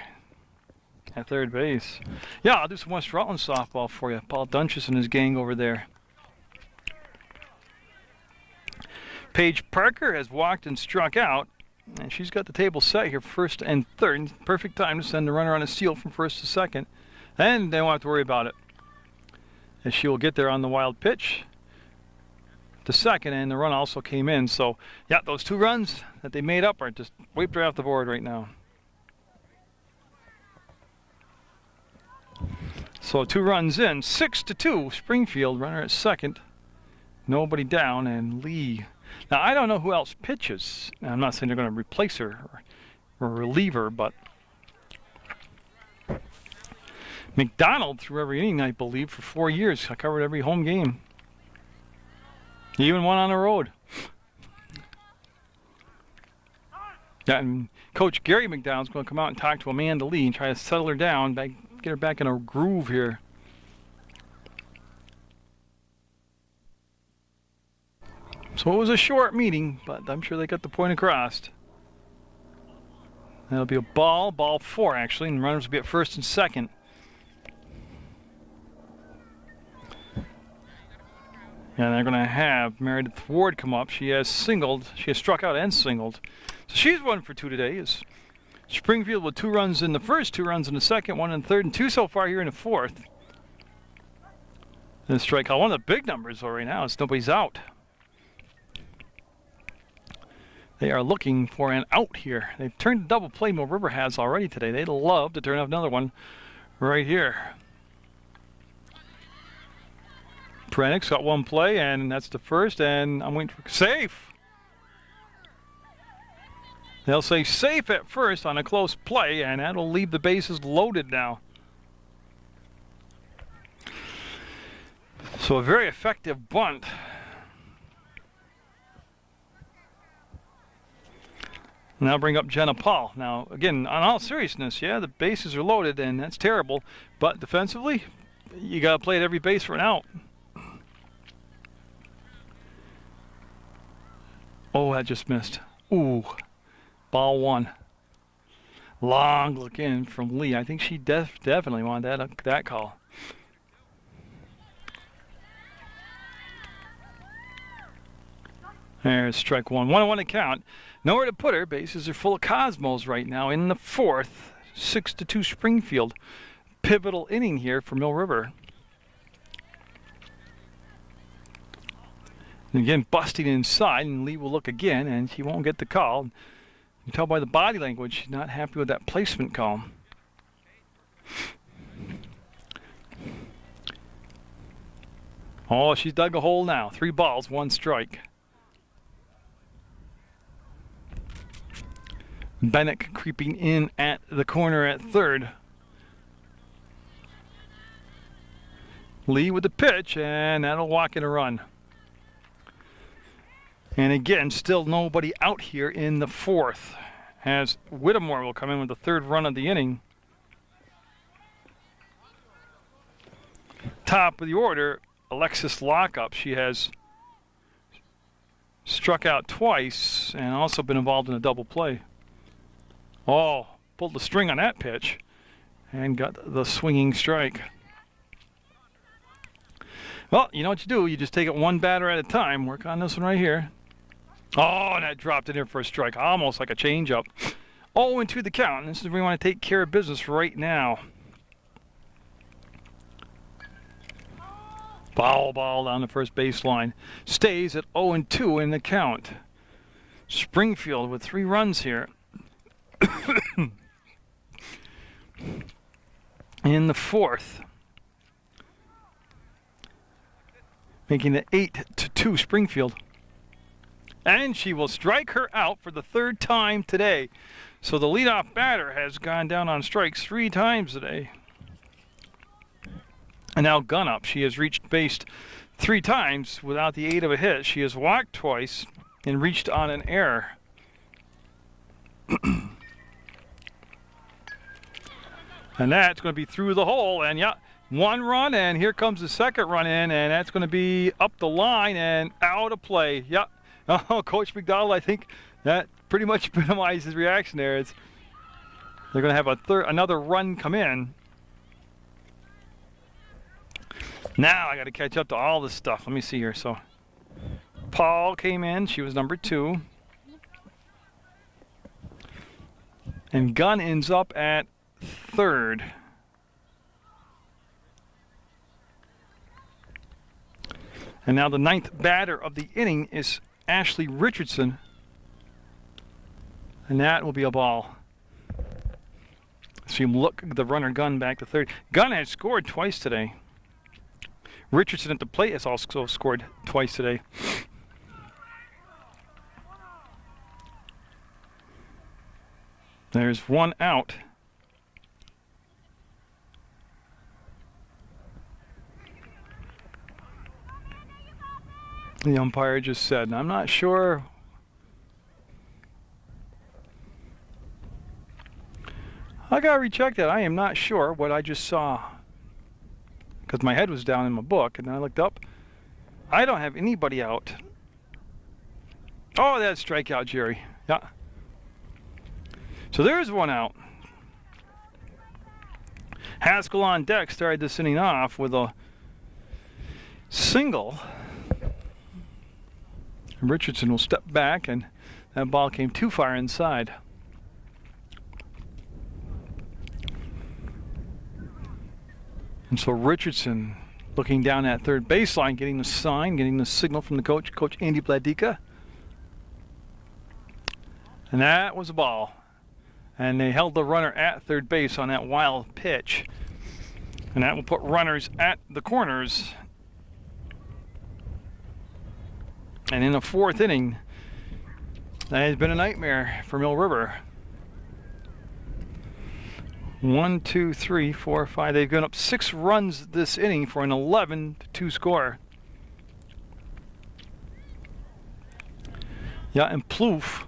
at third base. Yeah, I'll do some West Rutland softball for you. Paul Dunches and his gang over there. Paige Parker has walked and struck out, and she's got the table set here, 1st and 3rd. Perfect time to send the runner on a steal from 1st to 2nd, and they won't have to worry about it, as she will get there on the wild pitch to 2nd, and the run also came in. So yeah, those 2 runs that they made up are just wiped right off the board right now. So 2 runs in, 6-2. Springfield, runner at 2nd, nobody down, and Lee. Now I don't know who else pitches. Now, I'm not saying they're going to replace her or relieve her, but McDonald threw every inning, I believe, for 4 years. I covered every home game. He even won on the road. Yeah, and Coach Gary McDonald's going to come out and talk to Amanda Lee and try to settle her down, get her back in a groove here. So it was a short meeting, but I'm sure they got the point across. That'll be a ball 4 actually, and runners will be at 1st and 2nd. And they're going to have Meredith Ward come up. She has struck out and singled. So she's 1 for 2 today. Is Springfield with 2 runs in the 1st, 2 runs in the 2nd, 1 in the 3rd, and 2 so far here in the 4th. And strikeout. One of the big numbers though right now is nobody's out. They are looking for an out here. They've turned a double play Mill River has already today. They'd love to turn up another one right here. Prenick's got 1 play, and that's the 1st, and I'm waiting for safe. They'll say safe at first on a close play, and that'll leave the bases loaded now. So a very effective bunt. Now bring up Jenna Paul. Now, again, on all seriousness, yeah, the bases are loaded, and that's terrible. But defensively, you got to play at every base for an out. Oh, that just missed. Ooh, ball one. Long look in from Lee. I think she definitely wanted that call. There's strike one. 1-1 to count. Nowhere to put her. Bases are full of Cosmos right now in the fourth. 6-2 Springfield. Pivotal inning here for Mill River. And again, busting inside, and Lee will look again, and she won't get the call. You can tell by the body language she's not happy with that placement call. Oh, she's dug a hole now. 3 balls, 1 strike. Bennett creeping in at the corner at third. Lee with the pitch, and that'll walk in a run. And again, still nobody out here in the fourth, as Whittemore will come in with the 3rd run of the inning. Top of the order, Alexis Lockup. She has struck out twice and also been involved in a double play. Oh, pulled the string on that pitch and got the swinging strike. Well, you know what you do. You just take it one batter at a time. Work on this one right here. Oh, and that dropped in there for a strike. Almost like a changeup. 0-2 the count. This is where we want to take care of business right now. Foul ball down the first baseline. Stays at 0-2 in the count. Springfield with 3 runs here. In the fourth. Making it 8-2 Springfield. And she will strike her out for the 3rd time today. So the leadoff batter has gone down on strikes 3 times today. And now gun up. She has reached base 3 times without the aid of a hit. She has walked twice and reached on an error. And that's going to be through the hole. And yeah, 1 run, and here comes the 2nd run in, and that's going to be up the line and out of play. Yep. Oh, Coach McDonald, I think that pretty much epitomized his reaction there. They're going to have another run come in. Now I got to catch up to all this stuff. Let me see here. So Paul came in. She was number 2. And Gunn ends up at 3rd. And now the 9th batter of the inning is Ashley Richardson. And that will be a ball. See him look the runner Gunn back to 3rd. Gunn has scored twice today. Richardson at the plate has also scored twice today. There's 1 out. The umpire just said, I'm not sure. I gotta recheck that. I am not sure what I just saw, because my head was down in my book, and I looked up. I don't have anybody out. Oh, that's strikeout, Jerry. Yeah. So there's 1 out. Haskell on deck started this inning off with a single. Richardson will step back, and that ball came too far inside. And so Richardson looking down at 3rd baseline, getting the sign, getting the signal from the coach, Coach Andy Bladika. And that was a ball. And they held the runner at 3rd base on that wild pitch. And that will put runners at the corners. And in the 4th inning, That has been a nightmare for Mill River. 1, 2, 3, 4, 5. They've given up 6 runs this inning for an 11-2 score. Yeah, and Plouffe,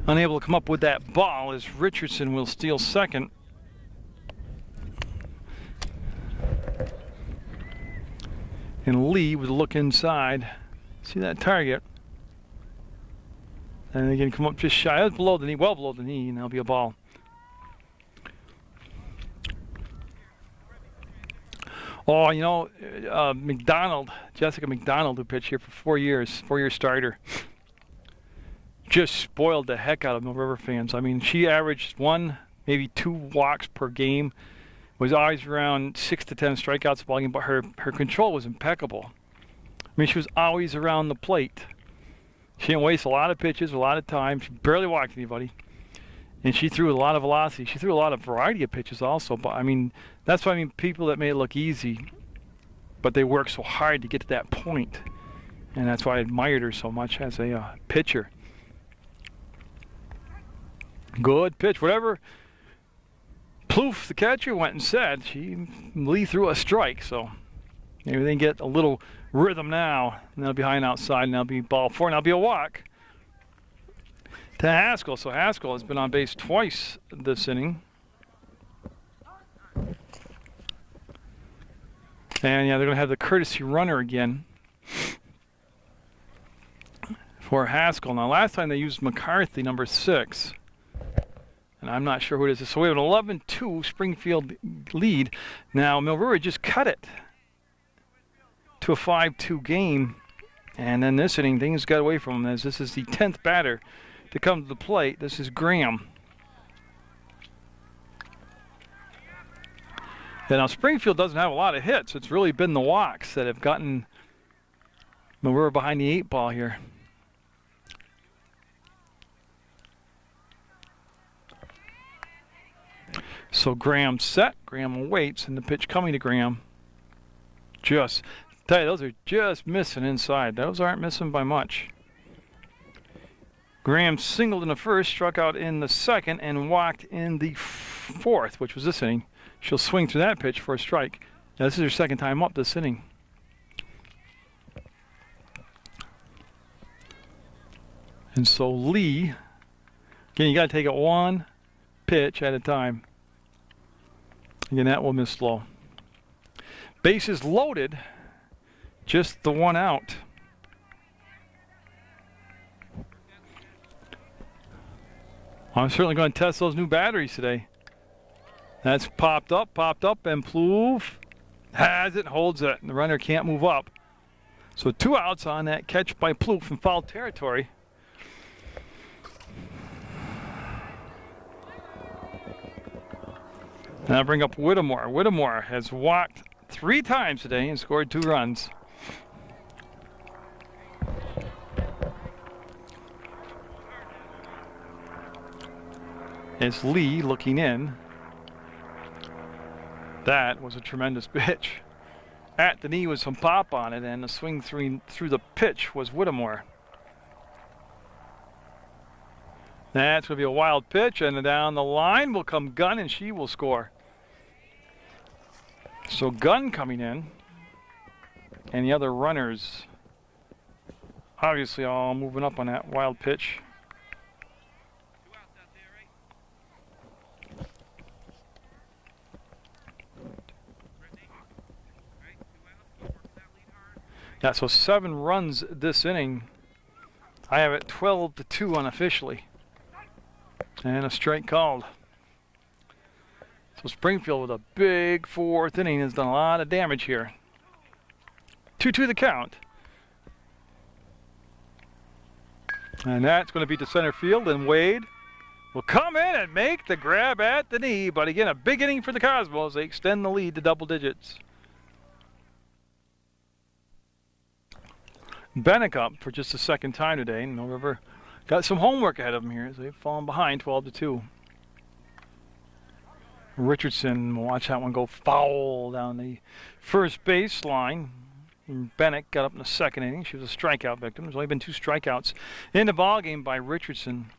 unable to come up with that ball as Richardson will steal second. And Lee with a look inside. See that target. And they can come up just shy. That's below the knee, well below the knee, and that'll be a ball. Oh, you know, Jessica McDonald, who pitched here for 4 years, 4-year starter, just spoiled the heck out of Mill River fans. I mean, she averaged 1, maybe 2 walks per game, was always around 6 to 10 strikeouts a ball game, but her control was impeccable. I mean, she was always around the plate. She didn't waste a lot of pitches, a lot of time. She barely walked anybody. And she threw a lot of velocity. She threw a lot of variety of pitches also. But, I mean, that's why I mean people that made it look easy, but they worked so hard to get to that point. And that's why I admired her so much as a pitcher. Good pitch. Whatever Plouffe, the catcher, went and said, Lee threw a strike. So maybe they can get a little rhythm now. And they'll be high and outside, and that'll be ball 4, and that'll be a walk to Haskell. So Haskell has been on base twice this inning. And yeah, they're going to have the courtesy runner again for Haskell. Now, last time they used McCarthy, number 6. And I'm not sure who it is. So we have an 11-2 Springfield lead. Now, Mill River just cut it to a 5-2 game. And then this inning, things got away from them as this is the 10th batter to come to the plate. This is Graham. And now Springfield doesn't have a lot of hits. It's really been the walks that have gotten Mill River behind the 8 ball here. So Graham set, Graham waits, and the pitch coming to Graham. Just, tell you, those are just missing inside. Those aren't missing by much. Graham singled in the first, struck out in the second, and walked in the 4th, which was this inning. She'll swing through that pitch for a strike. Now, this is her 2nd time up this inning. And so Lee, again, you got to take it 1 pitch at a time. Again, that will miss low. Bases loaded, just the 1 out. I'm certainly going to test those new batteries today. That's popped up, and Plouffe has it, holds it, and the runner can't move up. So 2 outs on that catch by Plouffe in foul territory. Now bring up Whittemore. Whittemore has walked 3 times today and scored 2 runs. It's Lee looking in. That was a tremendous pitch. At the knee with some pop on it, and the swing through the pitch was Whittemore. That's going to be a wild pitch, and down the line will come Gunn, and she will score. So Gunn coming in, and the other runners obviously all moving up on that wild pitch. Yeah, so 7 runs this inning. I have it 12-2 unofficially. And a strike called. So Springfield with a big 4th inning has done a lot of damage here. 2-2 the count. And that's going to be to center field, and Wade will come in and make the grab at the knee. But again, a big inning for the Cosmos. They extend the lead to double digits. Bennick up for just the 2nd time today. And Mill River got some homework ahead of them here as they've fallen behind 12-2. Richardson, watch that one go foul down the first base line. And Bennett got up in the second inning. She was a strikeout victim. There's only been 2 strikeouts in the ball game by Richardson.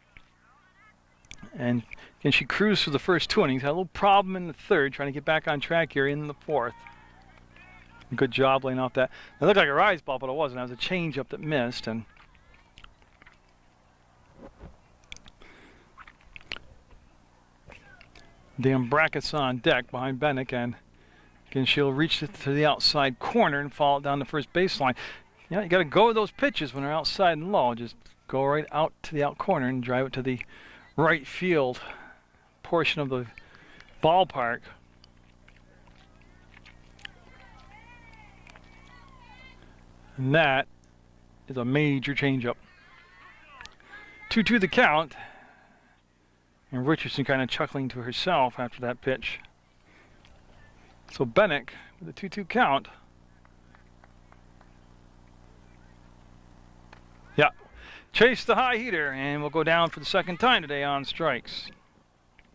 And again, she cruised through the first 2 innings. Had a little problem in the third, trying to get back on track here in the fourth. Good job laying off that. It looked like a rise ball, but it wasn't. It was a changeup that missed. And Dan Brackett's on deck behind Bennett, and again, she'll reach it to the outside corner and fall down the first baseline. You got to go with those pitches when they're outside and low. Just go right out to the out corner and drive it to the right field portion of the ballpark. And that is a major changeup. 2-2 the count. And Richardson kind of chuckling to herself after that pitch. So Bennett with a 2-2 count. Yeah. Chase the high heater, and we'll go down for the second time today on strikes.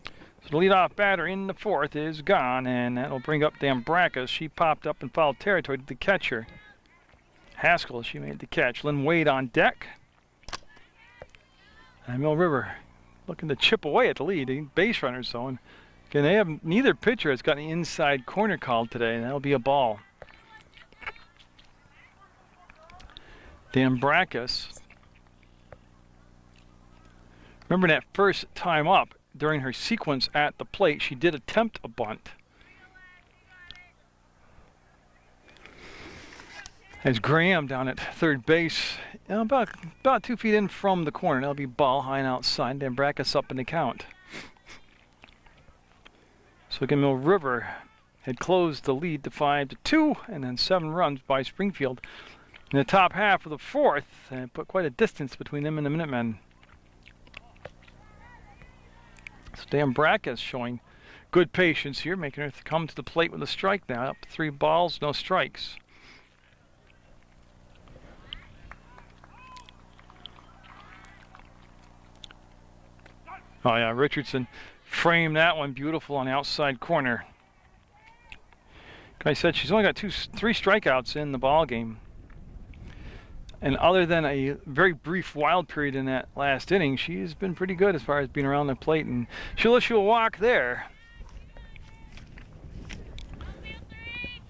So the leadoff batter in the fourth is gone, and that'll bring up Dambrackas. She popped up in foul territory to the catcher. Haskell, she made the catch. Lynn Wade on deck. And Mill River looking to chip away at the lead. Base runners, though. And again, they have neither pitcher has got an inside corner called today, and that'll be a ball. Dambrackas. Remember that first time up during her sequence at the plate, she did attempt a bunt. As Graham down at third base, about 2 feet in from the corner. That'll be ball high and outside. Dambrackas up in the count. So again, Mill River had closed the lead to 5-2, and then 7 runs by Springfield in the top half of the fourth, and put quite a distance between them and the Minutemen. So Dambrackas showing good patience here, making her come to the plate with a strike now. Up 3 balls, no strikes. Oh yeah, Richardson framed that one beautiful on the outside corner. Like I said, she's only got 3 strikeouts in the ball game. And other than a very brief wild period in that last inning, she's been pretty good as far as being around the plate, and she'll issue a walk there.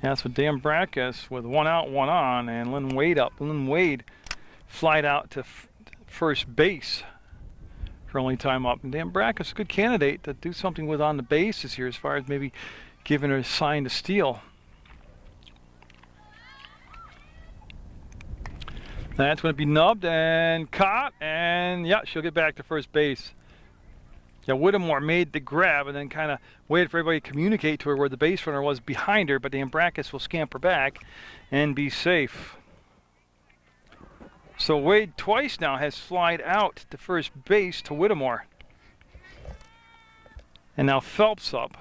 Yeah, so Dambrackas with 1 out, 1 on, and Lynn Wade up. Lynn Wade flied out to first base for only time up. And Dambrackas is a good candidate to do something with on the bases here as far as maybe giving her a sign to steal. That's going to be nubbed and caught, and yeah, she'll get back to first base. Yeah, Whittemore made the grab and then kind of waited for everybody to communicate to her where the base runner was behind her, but Dambrackas will scamper back and be safe. So Wade twice now has flied out to first base to Whittemore. And now Phelps up.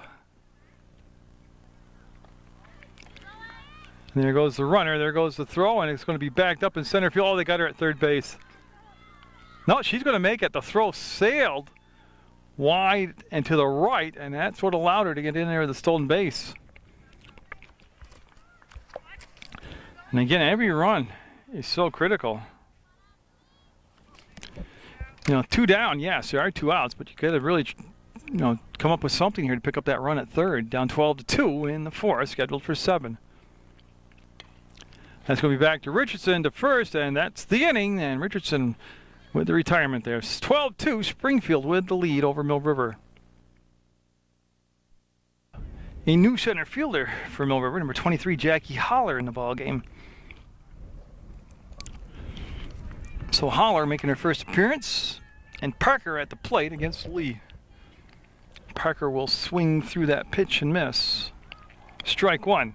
And there goes the runner, there goes the throw, and it's going to be backed up in center field. Oh, they got her at third base. No, she's going to make it. The throw sailed wide and to the right, and that's what allowed her to get in there with the stolen base. And again, every run is so critical. You know, 2 down, yes, there are 2 outs, but you got to really, come up with something here to pick up that run at third. Down 12-2 in the fourth, scheduled for 7. That's going to be back to Richardson to first, and that's the inning. And Richardson with the retirement there. 12-2, Springfield with the lead over Mill River. A new center fielder for Mill River, number 23, Jackie Holler, in the ball game. So Holler making her first appearance, and Parker at the plate against Lee. Parker will swing through that pitch and miss. Strike 1.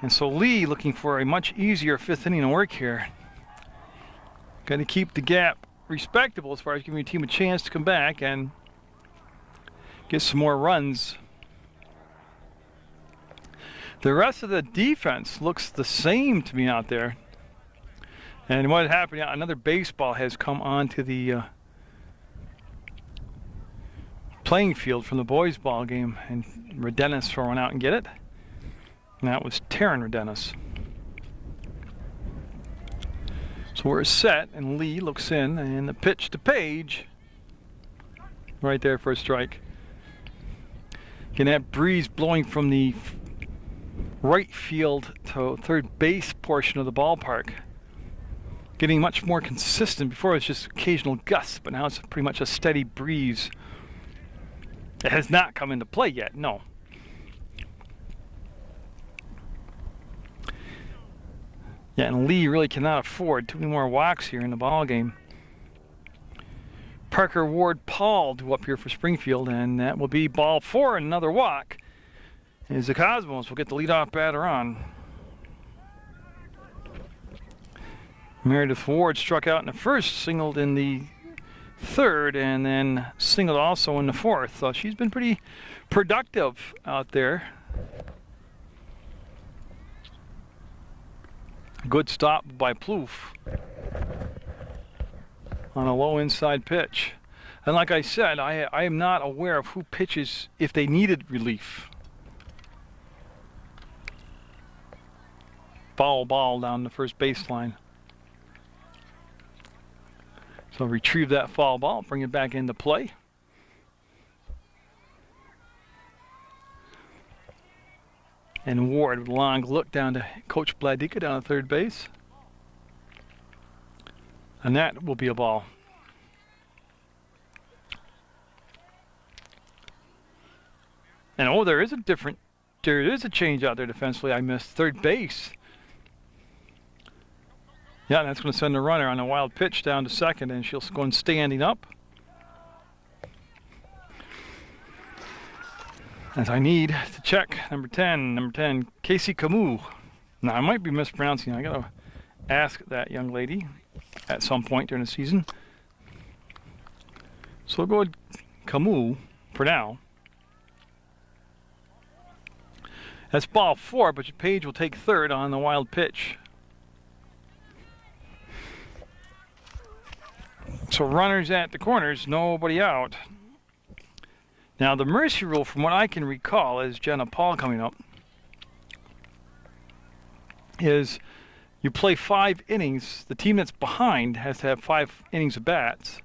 And so Lee looking for a much easier 5th inning to work here. Got to keep the gap respectable as far as giving your team a chance to come back and get some more runs. The rest of the defense looks the same to me out there. And what happened, yeah, another baseball has come onto the playing field from the boys' ball game, and Redenis throwing out and get it. And that was Taryn Redenis. So we're set, and Lee looks in, and the pitch to Page. Right there for a strike. Getting that breeze blowing from the right field to third base portion of the ballpark. Getting much more consistent. Before it was just occasional gusts, but now it's pretty much a steady breeze. It has not come into play yet, no. Yeah, and Lee really cannot afford too many more walks here in the ball game. Parker, Ward, Paul due up here for Springfield, and that will be ball 4, another walk. As the Cosmos will get the leadoff batter on. Meredith Ward struck out in the first, singled in the third, and then singled also in the fourth. So she's been pretty productive out there. Good stop by Plouffe on a low inside pitch. And like I said, I am not aware of who pitches if they needed relief. Foul ball down the first baseline. So retrieve that foul ball, bring it back into play. And Ward with a long look down to Coach Bladika down at third base. And that will be a ball. And oh, there is a change out there defensively. I missed third base. Yeah, that's going to send the runner on a wild pitch down to second, and she'll go standing up. As I need to check number 10, Casey Camus. Now, I might be mispronouncing it. I got to ask that young lady at some point during the season. So we'll go with Camus for now. That's ball 4, but Page will take third on the wild pitch. So runners at the corners, nobody out. Now the mercy rule, from what I can recall, as Jenna Paul coming up, is you play 5 innings. The team that's behind has to have 5 innings of bats.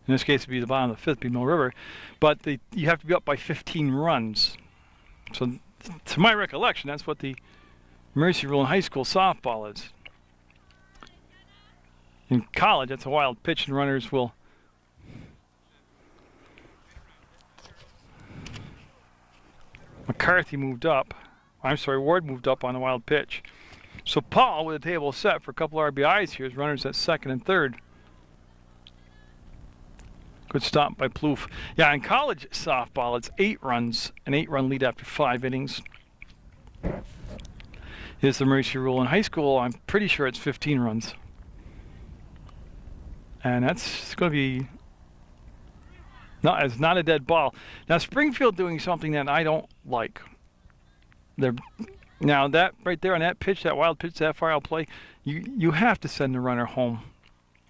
In this case, it would be the bottom of the 5th, be Mill River. But you have to be up by 15 runs. So to my recollection, that's what the mercy rule in high school softball is. In college, that's a wild pitch, and runners will McCarthy moved up. I'm sorry, Ward moved up on a wild pitch. So Paul with the table set for a couple RBIs here as runners at second and third. Good stop by Plouffe. Yeah, in college softball, it's 8 runs, an 8-run lead after 5 innings. Is the mercy rule. In high school, I'm pretty sure it's 15 runs. And that's going to be it's not a dead ball. Now Springfield doing something that I don't like. Now that right there on that pitch, that wild pitch, that far out play, you have to send the runner home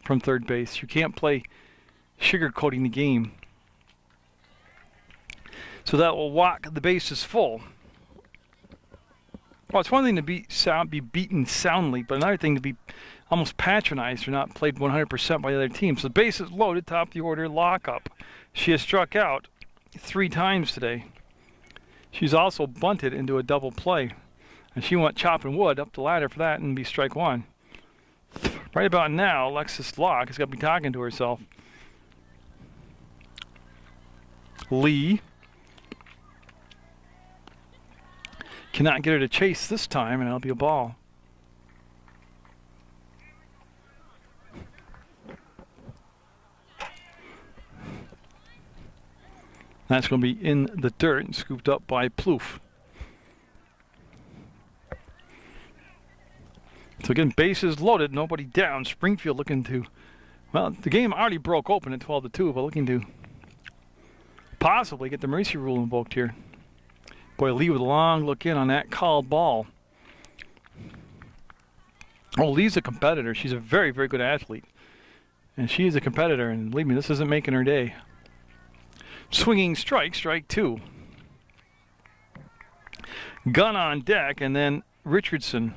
from third base. You can't play sugarcoating the game. So that will walk the bases full. Well, it's one thing to be beaten soundly, but another thing to be almost patronized or not played 100% by the other team. So the bases loaded, top of the order, lockup. She has struck out 3 times today. She's also bunted into a double play. And she went chopping wood up the ladder for that and be strike 1. Right about now, Alexis Locke has got to be talking to herself. Lee cannot get her to chase this time, and it'll be a ball. That's going to be in the dirt and scooped up by Plouffe. So again, bases loaded, nobody down. Springfield looking to, well, the game already broke open at 12-2, but looking to possibly get the mercy rule invoked here. Boy, Lee with a long look in on that called ball. Oh, Lee's a competitor. She's a very, very good athlete. And she is a competitor, and believe me, this isn't making her day. Swinging strike, strike 2. Gun on deck, and then Richardson.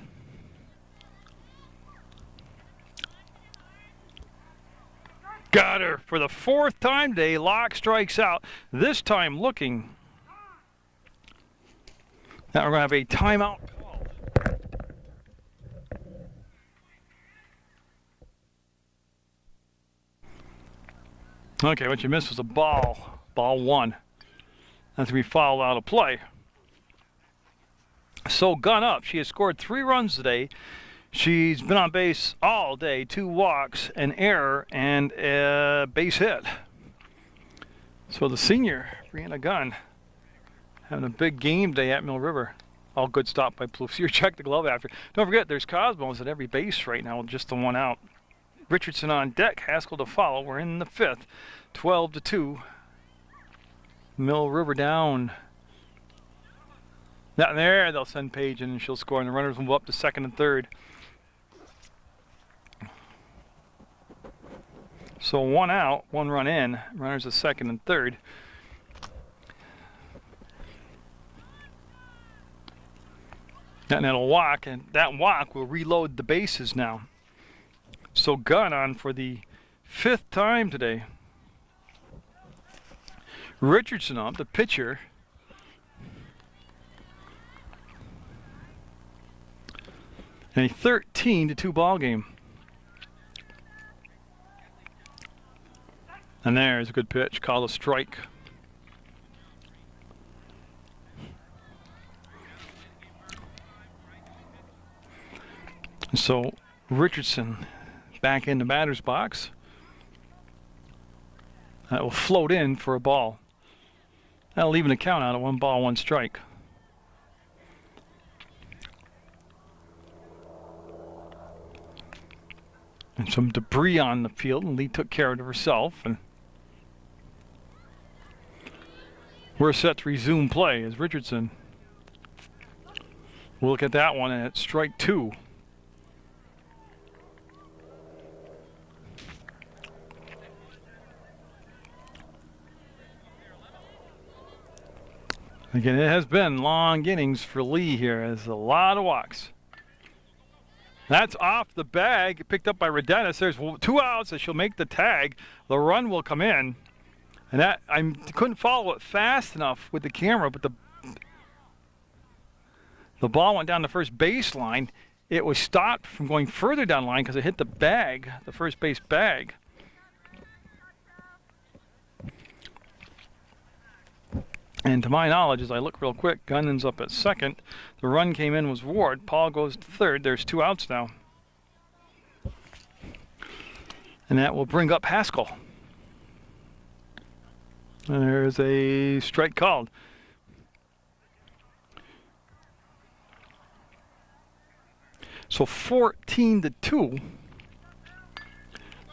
Got her for the 4th time today. Locke strikes out. This time looking. Now we're going to have a timeout call. Okay, what you missed was a ball. Ball 1. That's to be fouled out of play. So gun up. She has scored 3 runs today. She's been on base all day. 2 walks, an error, and a base hit. So the senior, Brianna Gunn, having a big game day at Mill River. All good stop by Plouffier. Check the glove after. Don't forget, there's Cosmos at every base right now with just the 1 out. Richardson on deck. Haskell to follow. We're in the 5th. 12-2. Mill River down. Not there. They'll send Paige in and she'll score, and the runners will move up to 2nd and 3rd. So 1 out, 1 run in. Runners at 2nd and 3rd. And that'll walk, and that walk will reload the bases now. So Gunn on for the 5th time today. Richardson up, the pitcher. And a 13-2 ball game. And there's a good pitch, called a strike. So Richardson back in the batter's box. That will float in for a ball. That'll even the count out at 1 ball, 1 strike. And some debris on the field, and Lee took care of it herself. And we're set to resume play as Richardson. We'll look at that one, and it's strike 2. Again, it has been long innings for Lee here. There's a lot of walks. That's off the bag, picked up by Redenis. There's 2 outs, so she'll make the tag. The run will come in. And that, I couldn't follow it fast enough with the camera, but the ball went down the first baseline. It was stopped from going further down the line because it hit the bag, the first base bag. And to my knowledge, as I look real quick, Gunn ends up at 2nd. The run came in was Ward. Paul goes to 3rd. There's 2 outs now. And that will bring up Haskell. And there's a strike called. So 14-2.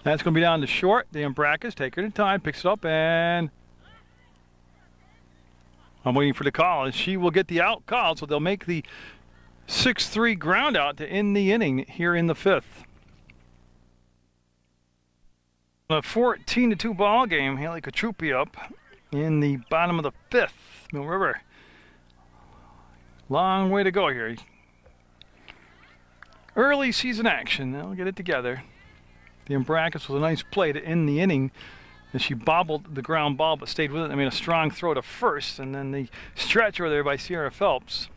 That's going to be down to short. The Ambracas take her to time, picks it up, and I'm waiting for the call, and she will get the out call, so they'll make the 6-3 ground out to end the inning here in the 5th. A 14-2 ball game. Haley Katrupi up in the bottom of the 5th. Mill River. Long way to go here. Early season action. They'll get it together. The Ambracas was a nice play to end the inning. And she bobbled the ground ball but stayed with it. I mean, a strong throw to first, and then the stretch over there by Sierra Phelps.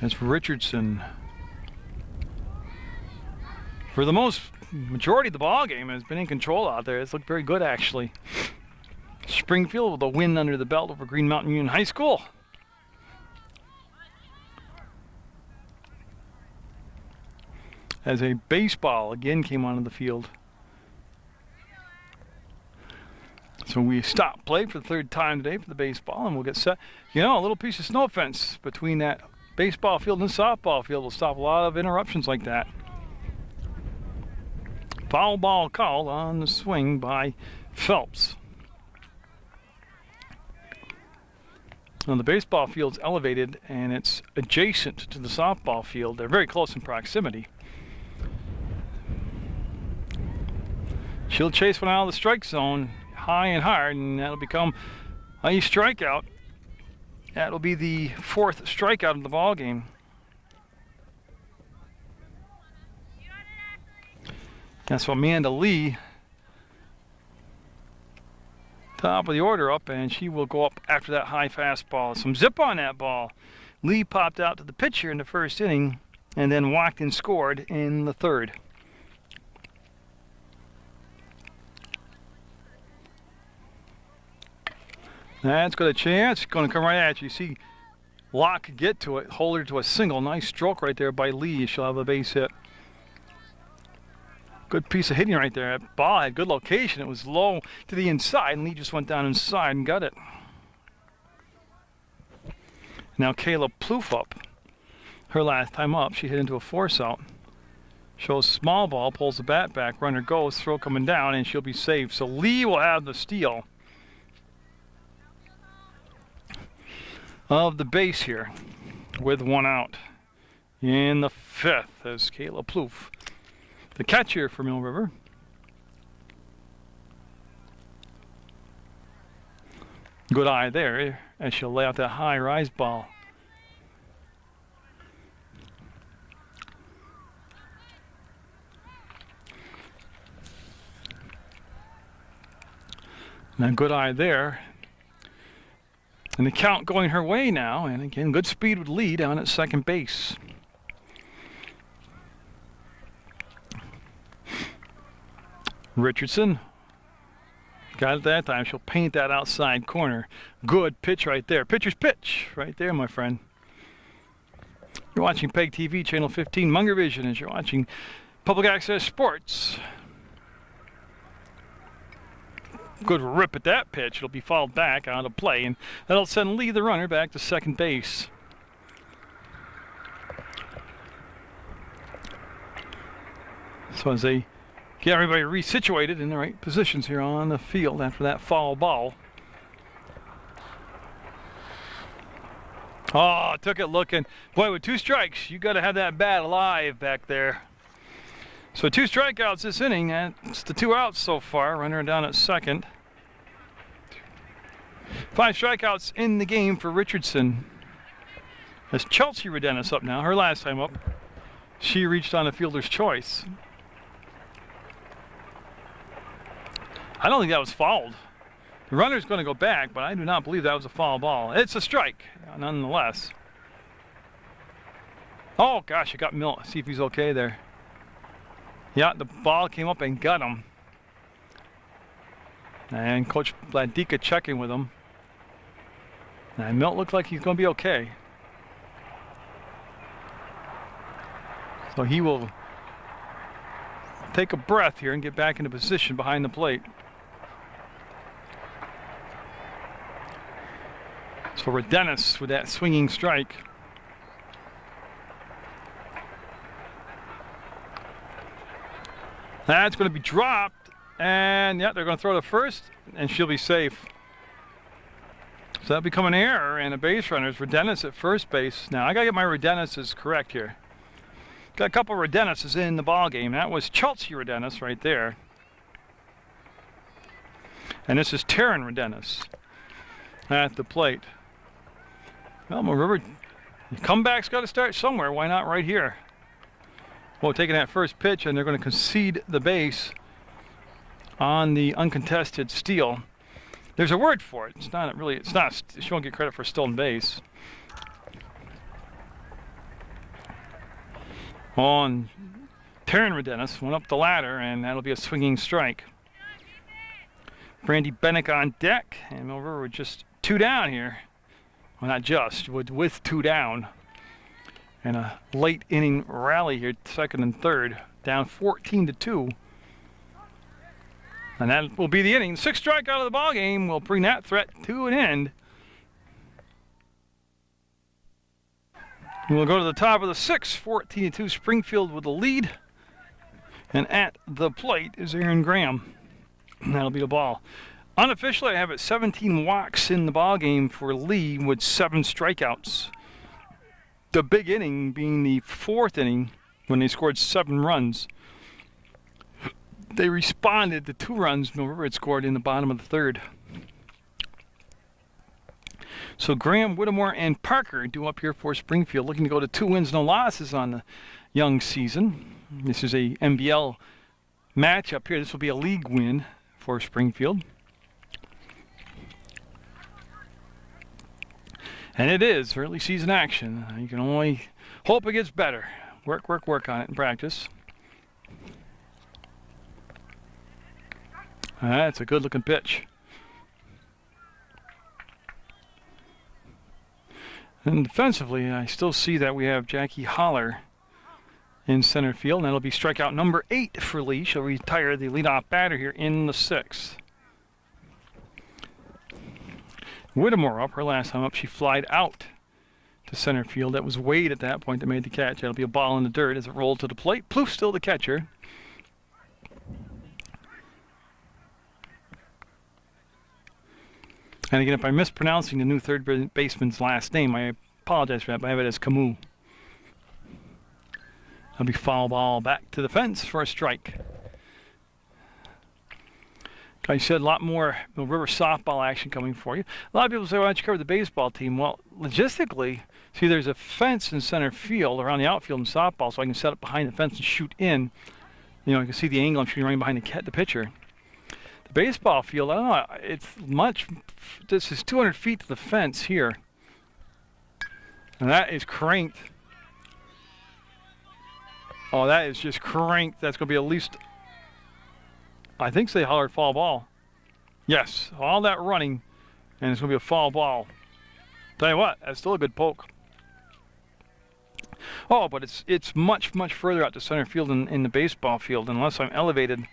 That's Richardson. For the majority of the ball game has been in control out there. It's looked very good, actually. Springfield with a win under the belt over Green Mountain Union High School. As a baseball again came onto the field. So we stop play for the 3rd time today for the baseball, and we'll get set. You know, a little piece of snow fence between that baseball field and the softball field will stop a lot of interruptions like that. Foul ball called on the swing by Phelps. Now the baseball field's elevated, and it's adjacent to the softball field. They're very close in proximity. She'll chase one out of the strike zone high and hard, and that'll become a strikeout. That'll be the 4th strikeout of the ball game. That's Amanda Lee, top of the order up, and she will go up after that high fastball. Some zip on that ball. Lee popped out to the pitcher in the first inning and then walked and scored in the third. That's got a chance. Going to come right at you. See Locke get to it, hold her to a single. Nice stroke right there by Lee. She'll have a base hit. Good piece of hitting right there. That ball had good location. It was low to the inside, and Lee just went down inside and got it. Now Kayla Plouffe up. Her last time up, she hit into a force out. Shows small ball, pulls the bat back, runner goes, throw coming down, and she'll be safe. So Lee will have the steal of the base here with one out in the fifth as Kayla Plouffe, the catcher for Mill River. Good eye there as she'll lay out that high rise ball. Now good eye there. And the count going her way now, and again, good speed with Lee down at second base. Richardson got it that time. She'll paint that outside corner. Good pitch right there. Pitcher's pitch right there, my friend. You're watching PEGTV, Channel 15, Munger Vision, as you're watching Public Access Sports. Good rip at that pitch. It'll be fouled back out of play, and that'll send Lee, the runner, back to second base. So as they get everybody resituated in the right positions here on the field after that foul ball. Oh, took it looking. Boy, with two strikes, you got to have that bat alive back there. So 2 strikeouts this inning, and it's the 2 outs so far. Runner down at second. 5 strikeouts in the game for Richardson. As Chelsea Redenis up now, her last time up, she reached on a fielder's choice. I don't think that was fouled. The runner's going to go back, but I do not believe that was a foul ball. It's a strike, nonetheless. Oh gosh, it got Milt. See if he's okay there. Yeah, the ball came up and got him. And Coach Bladika checking with him. And Milt looks like he's going to be okay. So he will take a breath here and get back into position behind the plate. So Redenis with that swinging strike. That's going to be dropped, and yeah, they're going to throw to first, and she'll be safe. So that'll become an error, and a base runner is Redenis at first base. Now I got to get my Redenises correct here. Got a couple of Redenises in the ball game. That was Chelsea Redenis right there, and this is Taryn Redenis at the plate. Well, River, comeback's got to start somewhere. Why not right here? Well, taking that first pitch, and they're going to concede the base on the uncontested steal. There's a word for it. It's not really. It's not. She won't get credit for stolen base. On Taryn Redenis went up the ladder, and that'll be a swinging strike. Brandy Bennick on deck, and Mill River with just 2 down here. Well, not just, with 2 down. And a late inning rally here, second and third, down 14-2. And that will be the inning. 6th strikeout of the ball game will bring that threat to an end. We'll go to the top of the 6th, 14-2. Springfield with the lead. And at the plate is Aaron Graham. That'll be the ball. Unofficially, I have it 17 walks in the ball game for Lee with 7 strikeouts. The big inning being the 4th inning when they scored 7 runs. They responded to 2 runs Mill River had scored in the bottom of the 3rd. So Graham, Whittemore, and Parker do up here for Springfield, looking to go to 2 wins, no losses on the young season. This is a MBL matchup here. This will be a league win for Springfield. And it is early season action. You can only hope it gets better. Work on it in practice. That's a good looking pitch. And defensively, I still see that we have Jackie Holler in center field, and that'll be strikeout number 8 for Lee. She'll retire the leadoff batter here in the 6th. Whittemore up her last time up. She flied out to center field. That was Wade at that point that made the catch. That'll be a ball in the dirt as it rolled to the plate. Plouffe still the catcher. And again, if I'm mispronouncing the new third baseman's last name, I apologize for that, but I have it as Camus. That'll be foul ball back to the fence for a strike. Like I said, a lot more Mill River softball action coming for you. A lot of people say, why don't you cover the baseball team? Well, logistically, see, there's a fence in center field around the outfield in softball, so I can set up behind the fence and shoot in. You know, you can see the angle I'm shooting right behind the pitcher. The baseball field, I don't know, it's much, this is 200 feet to the fence here. And that is cranked. Oh, that is just cranked. That's going to be at least, I think they hollered foul ball. Yes, all that running, and it's going to be a foul ball. Tell you what, that's still a good poke. Oh, but it's much further out to center field in the baseball field. Unless I'm elevated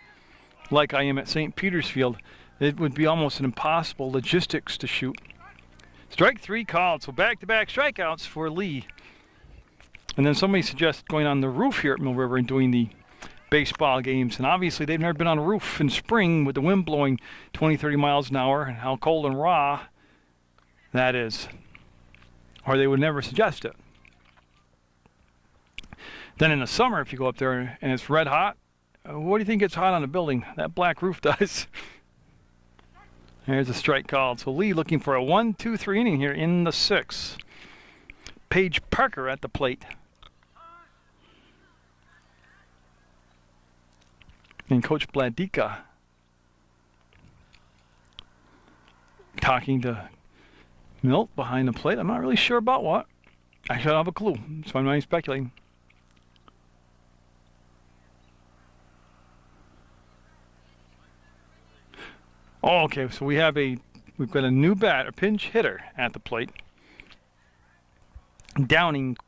like I am at St. Peter's Field, it would be almost an impossible logistics to shoot. Strike 3 called, so back-to-back strikeouts for Lee. And then somebody suggested going on the roof here at Mill River and doing the baseball games. And obviously they've never been on a roof in spring with the wind blowing 20, 30 miles an hour and how cold and raw that is. Or they would never suggest it. Then in the summer, if you go up there and it's red hot, what do you think gets hot on a building? That black roof does. There's a strike called. So Lee looking for a 1-2-3 inning here in the 6th. Paige Parker at the plate. And Coach Bladika talking to Milt behind the plate. I'm not really sure about what. Actually, I don't have a clue, so I'm not even speculating. Oh, okay, so we've got a new a pinch hitter at the plate.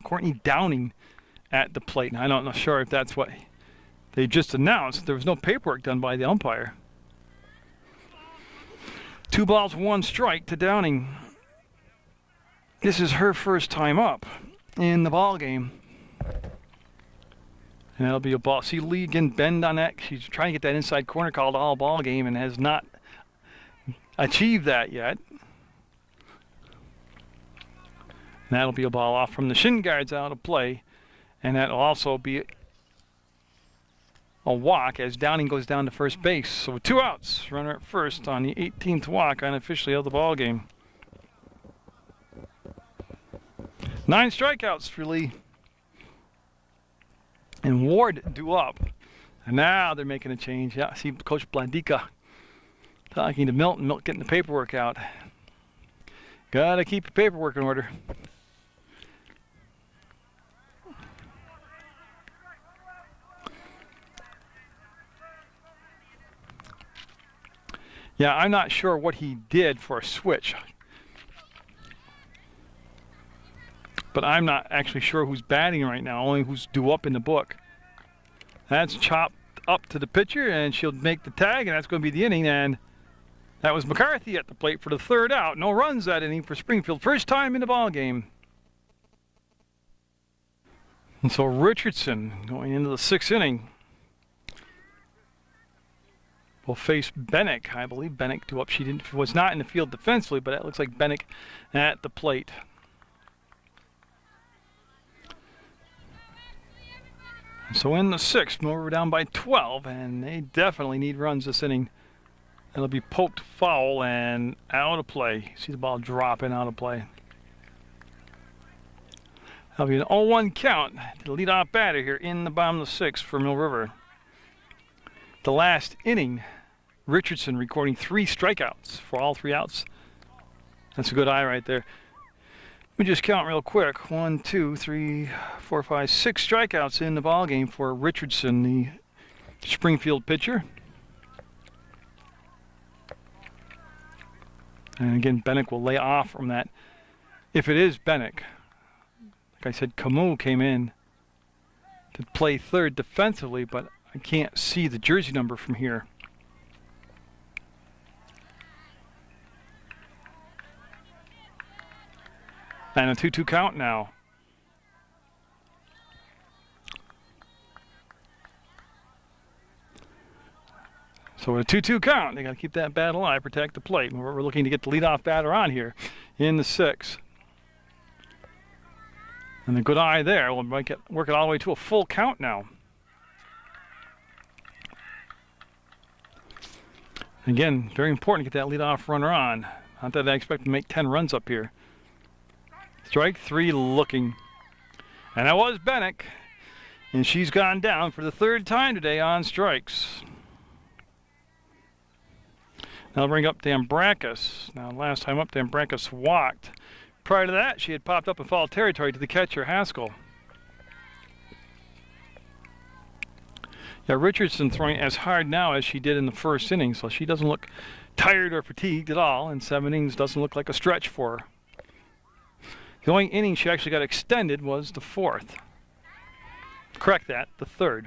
Courtney Downing at the plate. Now, I'm not sure if that's what they just announced. There was no paperwork done by the umpire. 2 balls, 1 strike to Downing. This is her first time up in the ball game. And that'll be a ball. See Lee again bend on that. She's trying to get that inside corner called all ball game and has not achieved that yet. And that'll be a ball off from the shin guards out of play. And that'll also be a walk as Downing goes down to first base. So with 2 outs, runner at first on the 18th walk unofficially of the ball game. 9 strikeouts for Lee. And Ward due up. And now they're making a change. Yeah, see Coach Bladika talking to Milton. Milt getting the paperwork out. Gotta keep your paperwork in order. Yeah, I'm not sure what he did for a switch. But I'm not actually sure who's batting right now, only who's due up in the book. That's chopped up to the pitcher, and she'll make the tag, and that's going to be the inning. And that was McCarthy at the plate for the 3rd out. No runs that inning for Springfield. First time in the ball game. And so Richardson going into the 6th inning will face Bennick. I believe Bennick due up. She was not in the field defensively, but it looks like Bennick at the plate. So in the 6th, Mill River down by 12, and they definitely need runs this inning. It'll be poked foul and out of play. See the ball dropping out of play. That'll be an 0-1 count to the leadoff batter here in the bottom of the 6th for Mill River. the last inning, Richardson recording 3 strikeouts for all 3 outs. That's a good eye right there. Let me just count real quick. 1, 2, 3, 4, 5, 6 strikeouts in the ball game for Richardson, the Springfield pitcher. And again, Bennick will lay off from that. If it is Bennick, like I said, Camus came in to play third defensively, but I can't see the jersey number from here. And a 2-2 count now. So with a 2-2 count, they got to keep that bat alive, protect the plate. We're looking to get the leadoff batter on here in the 6th. And the good eye there will work it all the way to a full count now. Again, very important to get that leadoff runner on. Not that I expect to make 10 runs up here. Strike 3 looking. And that was Bennick. And she's gone down for the 3rd time today on strikes. Now I'll bring up Dambrakis. Now last time up, Dambrakis walked. Prior to that, she had popped up in foul territory to the catcher, Haskell. Yeah, Richardson throwing as hard now as she did in the 1st inning, so she doesn't look tired or fatigued at all, and 7 innings doesn't look like a stretch for her. The only inning she actually got extended was the 4th. Correct that, the 3rd.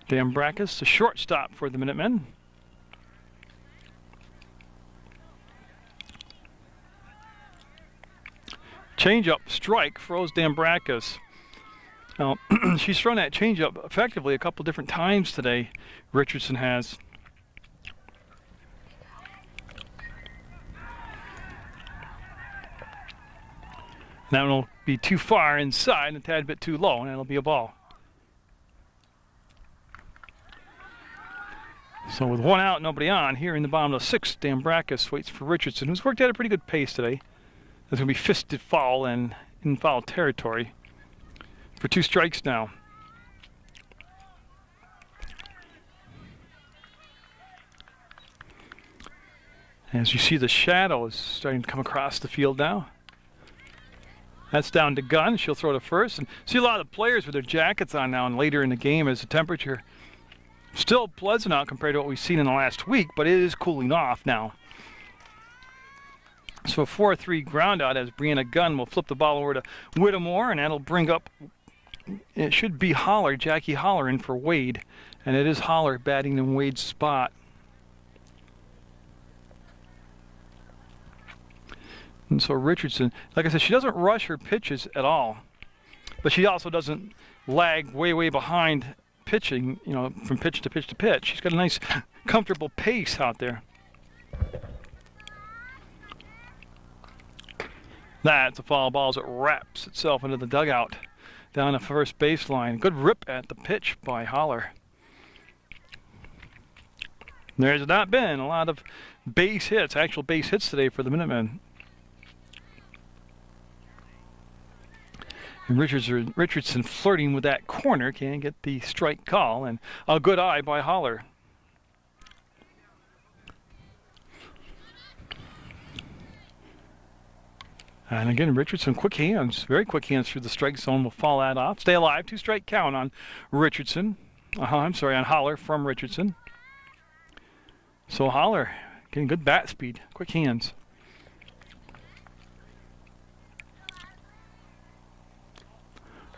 Dambrakis, the shortstop for the Minutemen. Change-up strike froze Dambrakis. Now, she's thrown that change-up effectively a couple different times today, Richardson has. That one will be too far inside and a tad bit too low, and it'll be a ball. So with 1 out, nobody on, here in the bottom of the 6th, Dambrakis waits for Richardson, who's worked at a pretty good pace today. There's going to be fisted foul and in foul territory for 2 strikes now. As you see, the shadow is starting to come across the field now. That's down to Gunn. She'll throw to first. And see a lot of the players with their jackets on now and later in the game as the temperature still pleasant out compared to what we've seen in the last week, but it is cooling off now. So a 4-3 ground out as Brianna Gunn will flip the ball over to Whittemore, and that'll bring up, it should be Holler, Jackie Holler in for Wade, and it is Holler batting in Wade's spot. And so Richardson, like I said, she doesn't rush her pitches at all, but she also doesn't lag way behind pitching, you know, from pitch to pitch to pitch. She's got a nice, comfortable pace out there. That's a foul ball as it wraps itself into the dugout down the first baseline. Good rip at the pitch by Holler. There's not been a lot of base hits, actual base hits today for the Minutemen. And Richardson flirting with that corner, can't get the strike call, and a good eye by Holler. And again, Richardson, quick hands, very quick hands through the strike zone, will foul that off. Stay alive, 2-strike count on Richardson. I'm sorry, on Holler from Richardson. So Holler getting good bat speed, quick hands.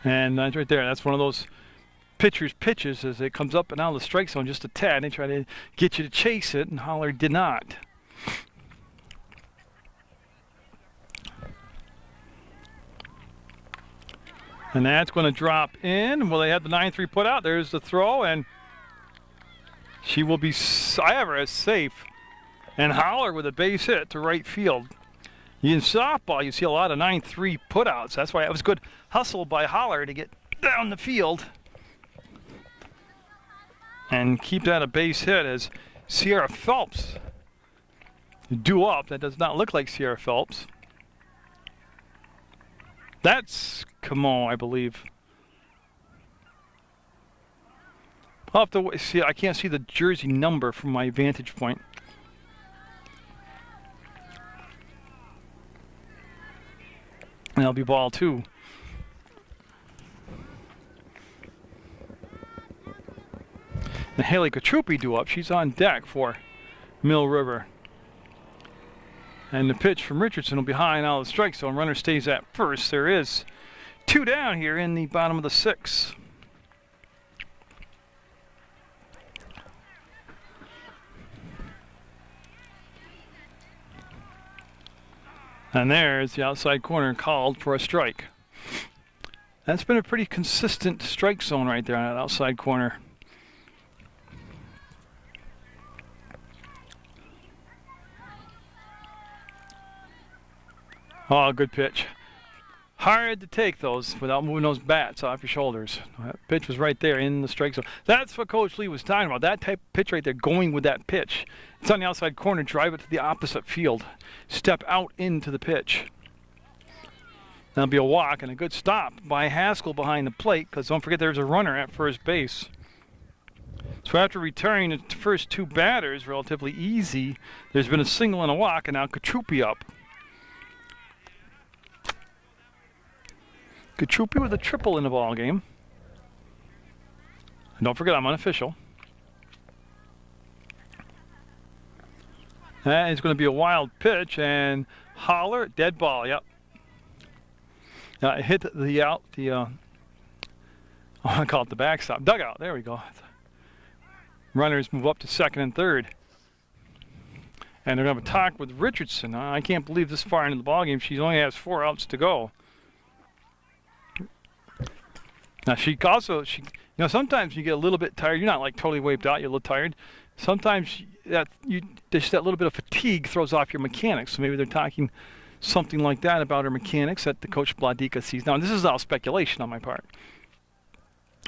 And that's right there. That's one of those pitcher's pitches as it comes up and out of the strike zone just a tad. They try to get you to chase it, and Holler did not. And that's going to drop in. Well, they had the 9-3 put out. There's the throw, and she will be as safe. And Holler with a base hit to right field. In softball, you see a lot of 9-3 putouts. That's why it was good hustle by Holler to get down the field and keep that a base hit as Sierra Phelps due up. That does not look like Sierra Phelps. That's Camo, I believe. I'll have to see. I can't see the jersey number from my vantage point. And that'll be ball 2. And Haley Katrupi due up. She's on deck for Mill River. And the pitch from Richardson will be high and out of the strike zone. Runner stays at first. There is 2 down here in the bottom of the 6th. And there's the outside corner called for a strike. That's been a pretty consistent strike zone right there on that outside corner. Oh, good pitch. Hard to take those without moving those bats off your shoulders. That pitch was right there in the strike zone. That's what Coach Lee was talking about. That type of pitch right there, going with that pitch. It's on the outside corner. Drive it to the opposite field. Step out into the pitch. That'll be a walk and a good stop by Haskell behind the plate, because don't forget there's a runner at first base. So after retiring the first 2 batters relatively easy, there's been a single and a walk, and now Katrupi up. Katrupi with a triple in the ball game. And don't forget, I'm unofficial. That is going to be a wild pitch, and Holler, dead ball. Yep. It hit I call it the backstop, dugout. There we go. Runners move up to second and third, and they're going to have a talk with Richardson. I can't believe this far into the ball game she only has 4 outs to go. Now sometimes you get a little bit tired. You're not like totally wiped out. You're a little tired. Sometimes that little bit of fatigue throws off your mechanics. So maybe they're talking something like that about her mechanics that the coach Bladika sees. Now this is all speculation on my part.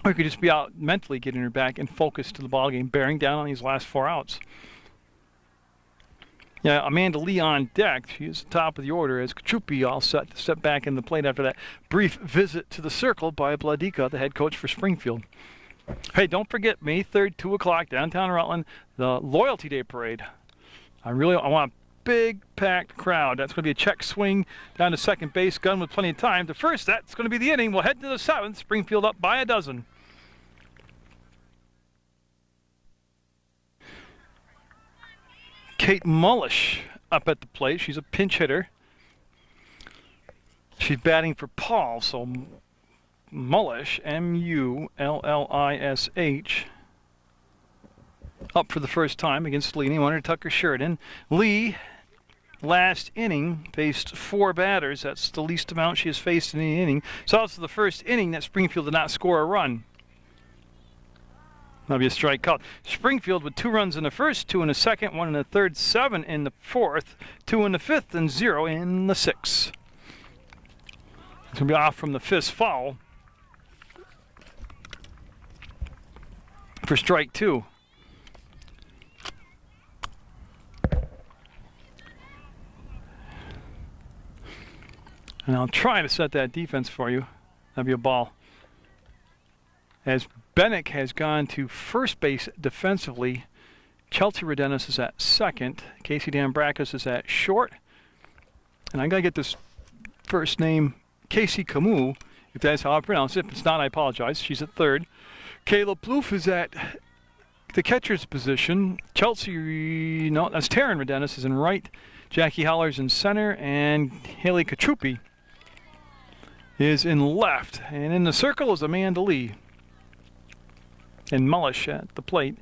Or it could just be out mentally getting her back and focused to the ball game, bearing down on these last 4 outs. Yeah, Amanda Lee on deck. She is the top of the order as Katrupi all set to step back in the plate after that brief visit to the circle by Bladika, the head coach for Springfield. Hey, don't forget May 3rd, 2 o'clock, downtown Rutland, the Loyalty Day Parade. I want a big, packed crowd. That's going to be a check swing down to second base, gun with plenty of time. The first, that's going to be the inning. We'll head to the 7th. Springfield up by a dozen. Kate Mullish up at the plate. She's a pinch hitter. She's batting for Paul, so Mullish, M-U-L-L-I-S-H, up for the first time against Lee. Under Tucker Sheridan. Lee, last inning, faced 4 batters. That's the least amount she has faced in any inning. So also the first inning that Springfield did not score a run. That'll be a strike called. Springfield with 2 runs in the first, 2 in the second, 1 in the third, 7 in the fourth, 2 in the fifth, and 0 in the 6th. It's going to be off from the fist foul for strike 2. And I'll try to set that defense for you. That'll be a ball. As Bennick has gone to first base defensively, Chelsea Redenis is at second, Casey Dambrakis is at short, and I gotta get this first name, Casey Camus, if that's how I pronounce it. If it's not, I apologize. She's at third. Kayla Plouffe is at the catcher's position. Chelsea, no, that's Taryn Redenis is in right. Jackie Holler's in center, and Haley Katrupi is in left. And in the circle is Amanda Lee. And Mullish at the plate.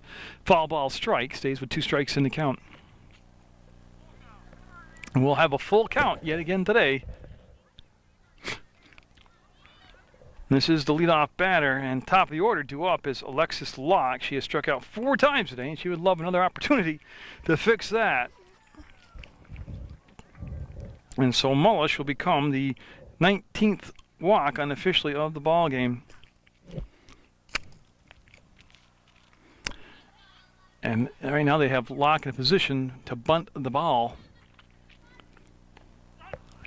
Foul ball strike, stays with 2 strikes in the count. And we'll have a full count yet again today. This is the leadoff batter, and top of the order due up is Alexis Locke. She has struck out 4 times today, and she would love another opportunity to fix that. And so Mullish will become the 19th walk unofficially of the ball game. And right now they have Locke in a position to bunt the ball.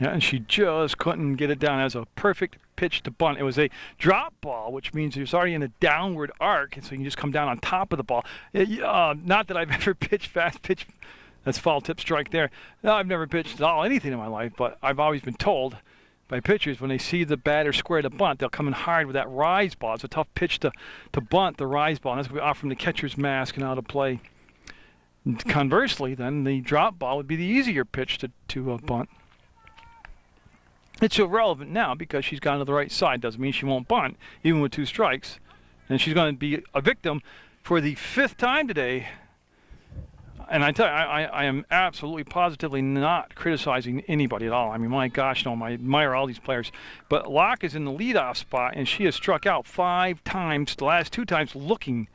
Yeah, and she just couldn't get it down. As a perfect pitch to bunt. It was a drop ball, which means it's already in a downward arc, and so you can just come down on top of the ball. Not that I've ever pitched fast pitch. That's foul tip strike there. No, I've never pitched at all anything in my life, but I've always been told by pitchers when they see the batter square to bunt, they'll come in hard with that rise ball. It's a tough pitch to bunt the rise ball, and that's what we offer from the catcher's mask and how to play. Conversely, then, the drop ball would be the easier pitch to bunt. It's irrelevant now because she's gone to the right side. Doesn't mean she won't bunt, even with 2 strikes. And she's going to be a victim for the 5th time today. And I tell you, I am absolutely positively not criticizing anybody at all. I mean, my gosh, no, I admire all these players. But Locke is in the leadoff spot, and she has struck out 5 times, the last 2 times looking.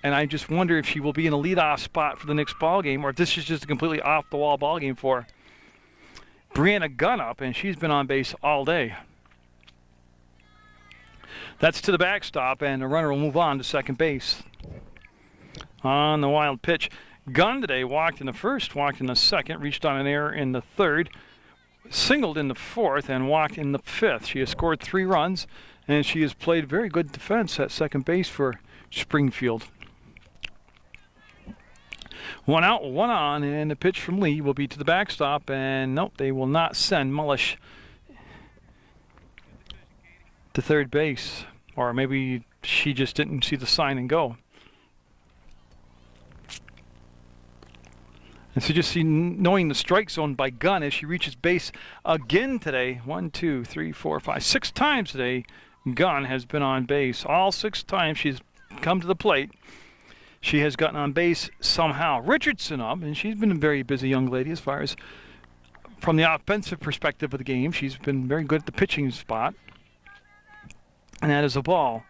And I just wonder if she will be in a leadoff spot for the next ball game, or if this is just a completely off-the-wall ball game for her. Brianna Gunn up, and she's been on base all day. That's to the backstop, and the runner will move on to second base. On the wild pitch, Gunn today walked in the first, walked in the second, reached on an error in the third, singled in the fourth, and walked in the fifth. She has scored 3 runs, and she has played very good defense at second base for Springfield. 1 out, 1 on, and the pitch from Lee will be to the backstop, and nope, they will not send Mullish to third base. Or maybe she just didn't see the sign and go. And so just see, knowing the strike zone by Gunn as she reaches base again today. 1, 2, 3, 4, 5, 6 times today, Gunn has been on base. All 6 times she's come to the plate, she has gotten on base somehow. Richardson up, and she's been a very busy young lady as far as from the offensive perspective of the game. She's been very good at the pitching spot. And that is a ball.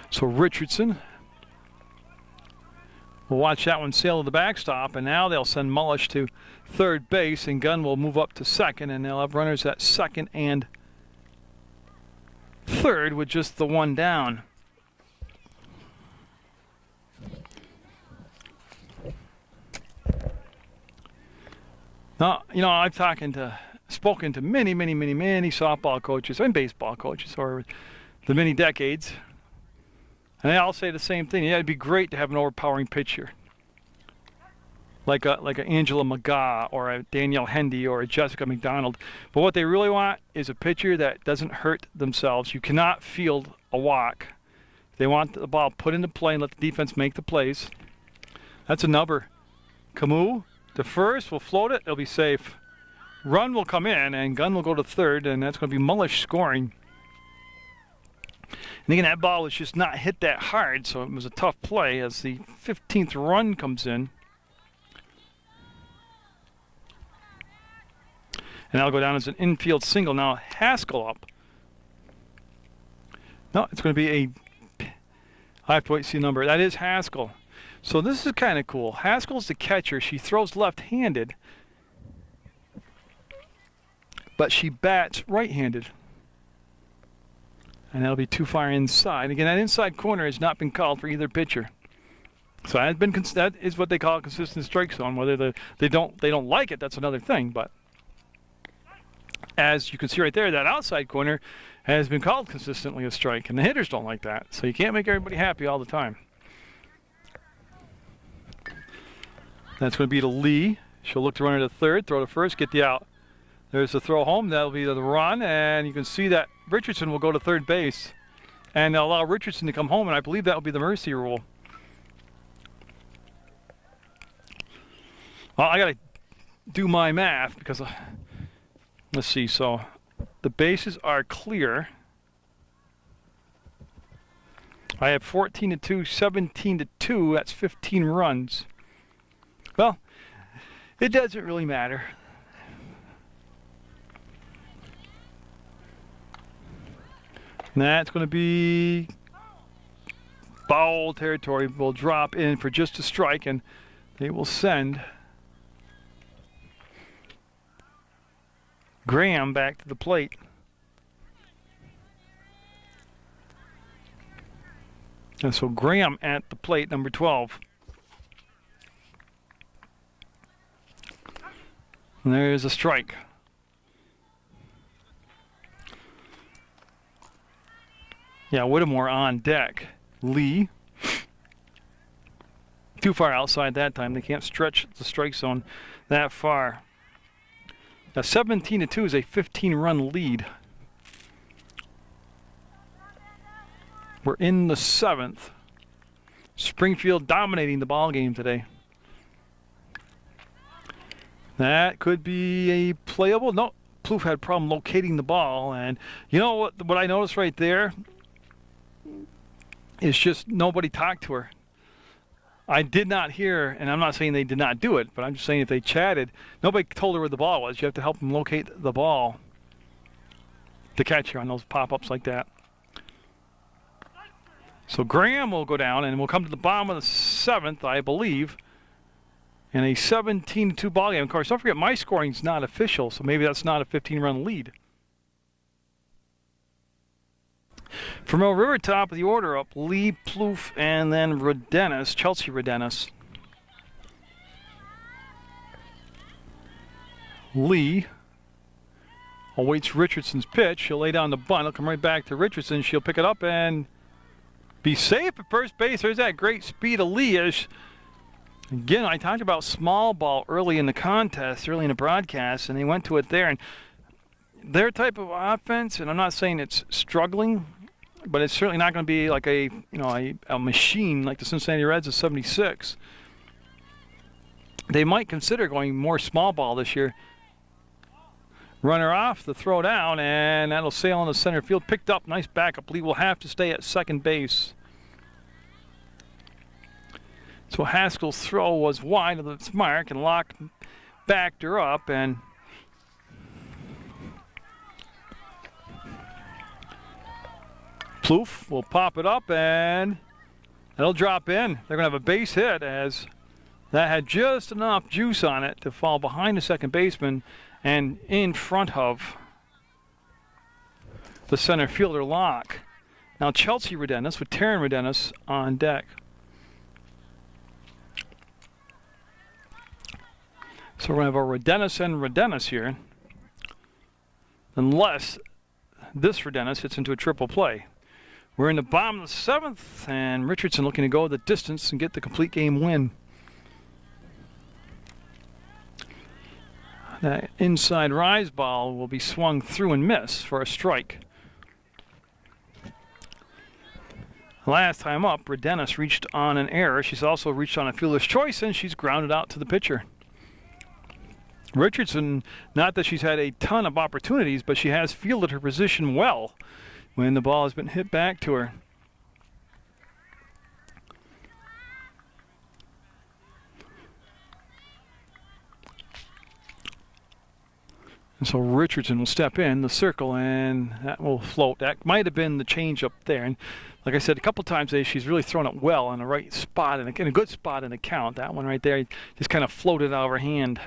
So Richardson will watch that one sail to the backstop, and now they'll send Mullish to third base, and Gunn will move up to second, and they'll have runners at second and third with just the 1 down. Now, you know, I've spoken to many softball coaches and baseball coaches over the many decades, and they all say the same thing. Yeah, it'd be great to have an overpowering pitcher, like a Angela McGaw or a Danielle Hendy or a Jessica McDonald. But what they really want is a pitcher that doesn't hurt themselves. You cannot field a walk. They want the ball put into play and let the defense make the plays. That's a number. Camus to first, will float it, it'll be safe. Run will come in, and Gunn will go to third, and that's going to be Mullish scoring. And again, that ball was just not hit that hard, so it was a tough play as the 15th run comes in. And that'll go down as an infield single. Now Haskell up. No, it's going to be a... I have to wait to see the number. That is Haskell. So this is kind of cool. Haskell's the catcher. She throws left-handed, but she bats right-handed. And that'll be too far inside. Again, that inside corner has not been called for either pitcher. So that is what they call a consistent strike zone. Whether they don't like it, that's another thing. But as you can see right there, that outside corner has been called consistently a strike, and the hitters don't like that. So you can't make everybody happy all the time. That's going to be to Lee. She'll look to run to third, throw to first, get the out. There's the throw home. That'll be the run, and you can see that Richardson will go to third base. And they'll allow Richardson to come home, and I believe that will be the mercy rule. Well, I got to do my math because, let's see, so the bases are clear. I have 14-2, 17-2, that's 15 runs. Well, it doesn't really matter. And that's going to be foul territory. Will drop in for just a strike, and they will send Graham back to the plate. And so Graham at the plate, number 12. And there's a strike. Yeah, Whittemore on deck. Lee. Too far outside that time. They can't stretch the strike zone that far. Now 17-2 is a 15-run lead. We're in the 7th. Springfield dominating the ball game today. That could be a playable. No, Plouffe had a problem locating the ball, and you know what I noticed right there is just nobody talked to her. I did not hear, and I'm not saying they did not do it, but I'm just saying if they chatted, nobody told her where the ball was. You have to help them locate the ball to catch her on those pop-ups like that. So Graham will go down, and we'll come to the bottom of the 7th, I believe, in a 17-2 ball game. Of course, don't forget my scoring's not official, so maybe that's not a 15-run lead. For Mill River, top of the order up, Lee, Plouffe, and then Rodenas, Chelsea Rodenas. Lee awaits Richardson's pitch. She'll lay down the bunt. It'll come right back to Richardson. She'll pick it up and be safe at first base. There's that great speed of Lee. Again, I talked about small ball early in the contest, early in the broadcast, and they went to it there. And their type of offense, and I'm not saying it's struggling, but it's certainly not going to be like a machine like the Cincinnati Reds of '76. They might consider going more small ball this year. Runner off, the throw down, and that'll sail into center field. Picked up, nice backup. Lee will have to stay at second base. So Haskell's throw was wide of its mark, and Locke backed her up, and Plouffe will pop it up, and it'll drop in. They're going to have a base hit, as that had just enough juice on it to fall behind the second baseman and in front of the center fielder, Locke. Now Chelsea Rodenas with Taryn Rodenas on deck. So we're going to have a Rodenas and Rodenas here, unless this Rodenas hits into a triple play. We're in the bottom of the 7th, and Richardson looking to go the distance and get the complete game win. That inside rise ball will be swung through and miss for a strike. Last time up, Rodenas reached on an error. She's also reached on a fielder's choice, and she's grounded out to the pitcher. Richardson, not that she's had a ton of opportunities, but she has fielded her position well when the ball has been hit back to her. And so Richardson will step in the circle, and that will float. That might have been the change up there. And like I said, a couple times today, she's really thrown it well in the right spot, and in a good spot in the count. That one right there just kind of floated out of her hand.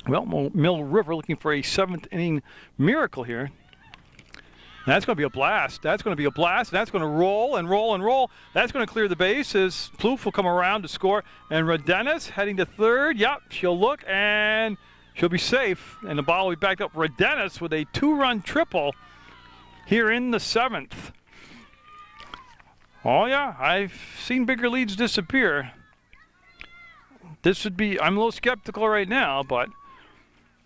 Well, Mill River looking for a 7th inning miracle here. That's going to be a blast. That's going to be a blast. That's going to roll and roll and roll. That's going to clear the base as Plouffe will come around to score. And Rodenas heading to third. Yep, she'll look and she'll be safe. And the ball will be backed up. Rodenas with a 2-run triple here in the 7th. Oh, yeah, I've seen bigger leads disappear. This would be, I'm a little skeptical right now, but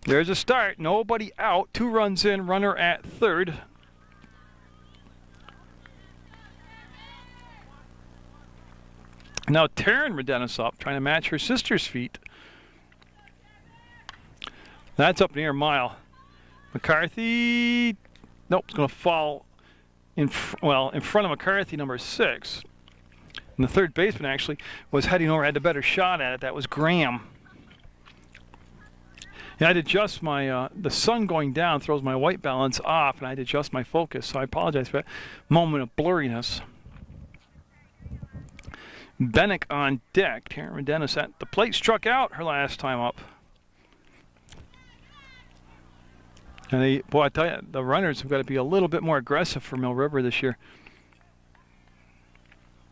there's a start. Nobody out. 2 runs in, runner at third. Now Taryn Rodenas up, trying to match her sister's feet. That's up near a mile. McCarthy, nope, it's going to fall in front of McCarthy, number 6. And the third baseman actually was heading over, had a better shot at it. That was Graham. And I had to adjust my, the sun going down throws my white balance off, and I had to adjust my focus. So I apologize for that moment of blurriness. Bennick on deck. Taryn Rodenas at the plate, struck out her last time up. And boy, I tell you, the runners have got to be a little bit more aggressive for Mill River this year,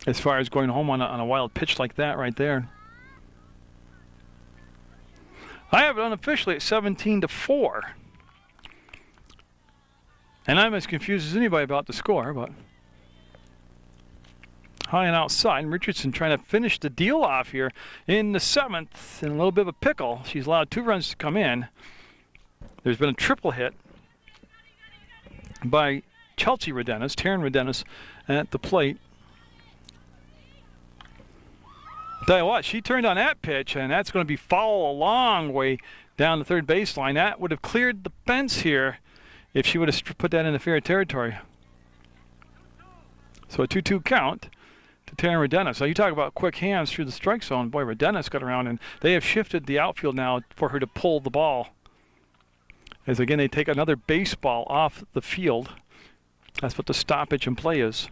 as far as going home on a wild pitch like that right there. I have it unofficially at 17-4. And I'm as confused as anybody about the score, but high and outside. Richardson trying to finish the deal off here in the 7th in a little bit of a pickle. She's allowed 2 runs to come in. There's been a triple hit by Chelsea Rodenas, Taryn Rodenas at the plate. Tell you what, she turned on that pitch, and that's going to be foul a long way down the third baseline. That would have cleared the fence here if she would have put that in the fair territory. So a 2-2 count to Taryn Rodenas. So you talk about quick hands through the strike zone. Boy, Rodenas got around, and they have shifted the outfield now for her to pull the ball. As again, they take another baseball off the field. That's what the stoppage in play is.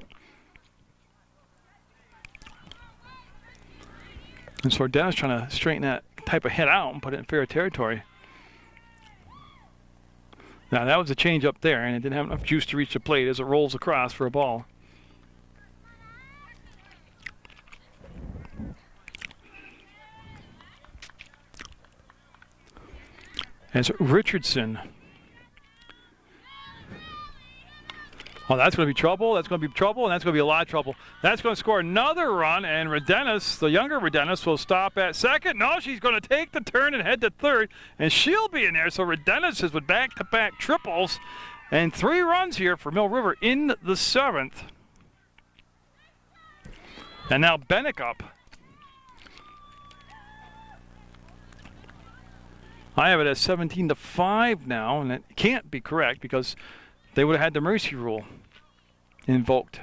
And so Rodenas trying to straighten that type of hit out and put it in fair territory. Now that was a change up there, and it didn't have enough juice to reach the plate as it rolls across for a ball. As Richardson. Oh, that's going to be trouble. That's going to be trouble, and that's going to be a lot of trouble. That's going to score another run, and Rodenas, the younger Rodenas, will stop at second. No, she's going to take the turn and head to third, and she'll be in there. So Rodenas is with back-to-back triples, and 3 runs here for Mill River in the 7th. And now Bennick up. I have it as 17-5 now, and it can't be correct because they would have had the mercy rule invoked.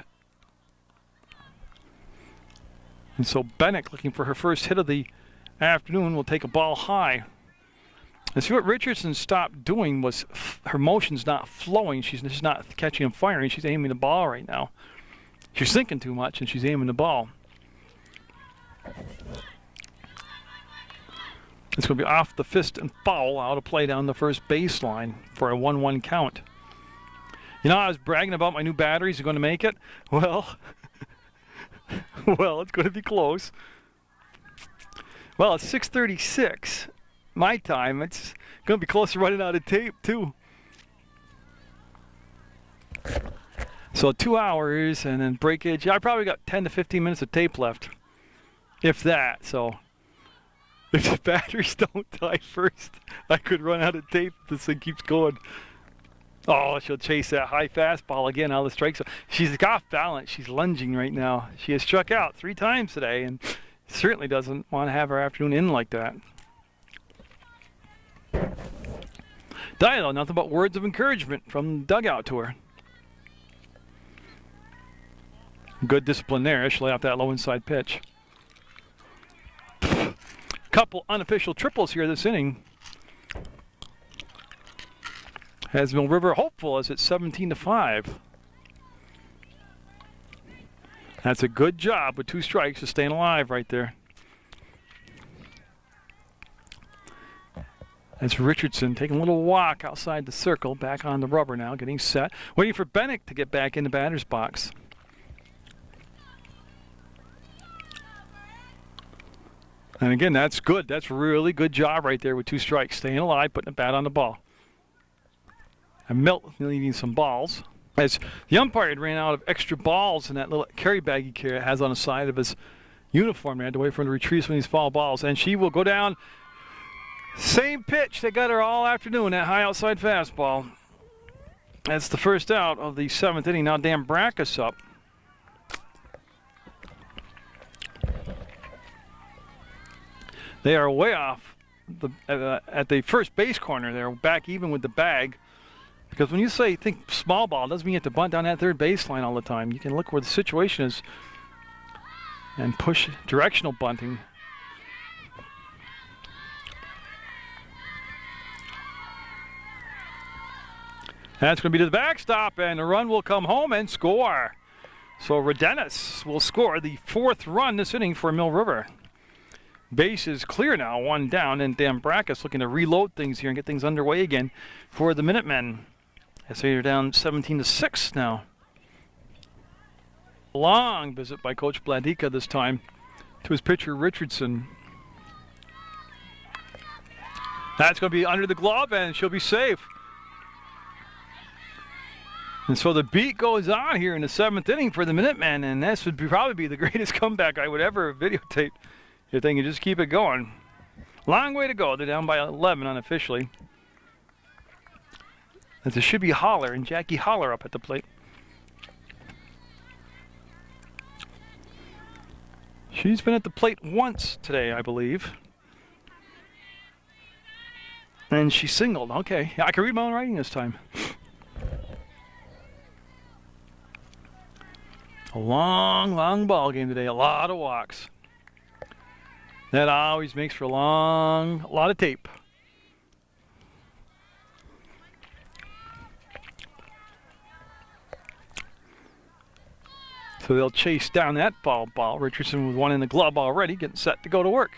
And so Bennick, looking for her first hit of the afternoon, will take a ball high. And see what Richardson stopped doing was her motion's not flowing. She's just not catching and firing. She's aiming the ball right now. She's thinking too much, and she's aiming the ball. It's going to be off the fist and foul, out of play down the first baseline for a 1-1 count. You know, I was bragging about my new batteries are going to make it. Well, well, it's going to be close. Well, it's 6:36 my time. It's going to be close to running out of tape, too. So 2 hours and then breakage. I probably got 10 to 15 minutes of tape left, if that. So if the batteries don't die first, I could run out of tape if this thing keeps going. Oh, she'll chase that high fastball again out of the strike zone. She's got balance. She's lunging right now. She has struck out 3 times today and certainly doesn't want to have her afternoon in like that. Dialogue, nothing but words of encouragement from the dugout to her. Good discipline there. She'll lay off that low inside pitch. Couple unofficial triples here this inning. Has Mill River hopeful as it's 17-5. That's a good job with 2 strikes of staying alive right there. That's Richardson taking a little walk outside the circle, back on the rubber now, getting set. Waiting for Bennick to get back in the batter's box. And again, that's good. That's really good job right there with 2 strikes. Staying alive, putting a bat on the ball. And Milt needing some balls. As the umpire had ran out of extra balls in that little carry bag he has on the side of his uniform. They had to wait for him to retrieve some of these foul balls. And she will go down. Same pitch. They got her all afternoon, that high outside fastball. That's the first out of the 7th inning. Now Dan Brackus up. They are way off at the first base corner. They're back even with the bag. Because when you say think small ball, it doesn't mean you have to bunt down that third baseline all the time. You can look where the situation is and push directional bunting. That's going to be to the backstop, and the run will come home and score. So Rodenas will score the 4th run this inning for Mill River. Base is clear now, 1 down, and Dan Brackus looking to reload things here and get things underway again for the Minutemen. As they're down 17-6 now. Long visit by Coach Bladika this time to his pitcher Richardson. That's going to be under the glove, and she'll be safe. And so the beat goes on here in the 7th inning for the Minutemen, and this would probably be the greatest comeback I would ever videotape if they can just keep it going. Long way to go. They're down by 11 unofficially. As it should be Holler and Jackie Holler up at the plate. She's been at the plate once today, I believe. And she singled. Okay, yeah, I can read my own writing this time. A long, long ball game today. A lot of walks. That always makes for a lot of tape. So they'll chase down that ball. Richardson with one in the glove already, getting set to go to work.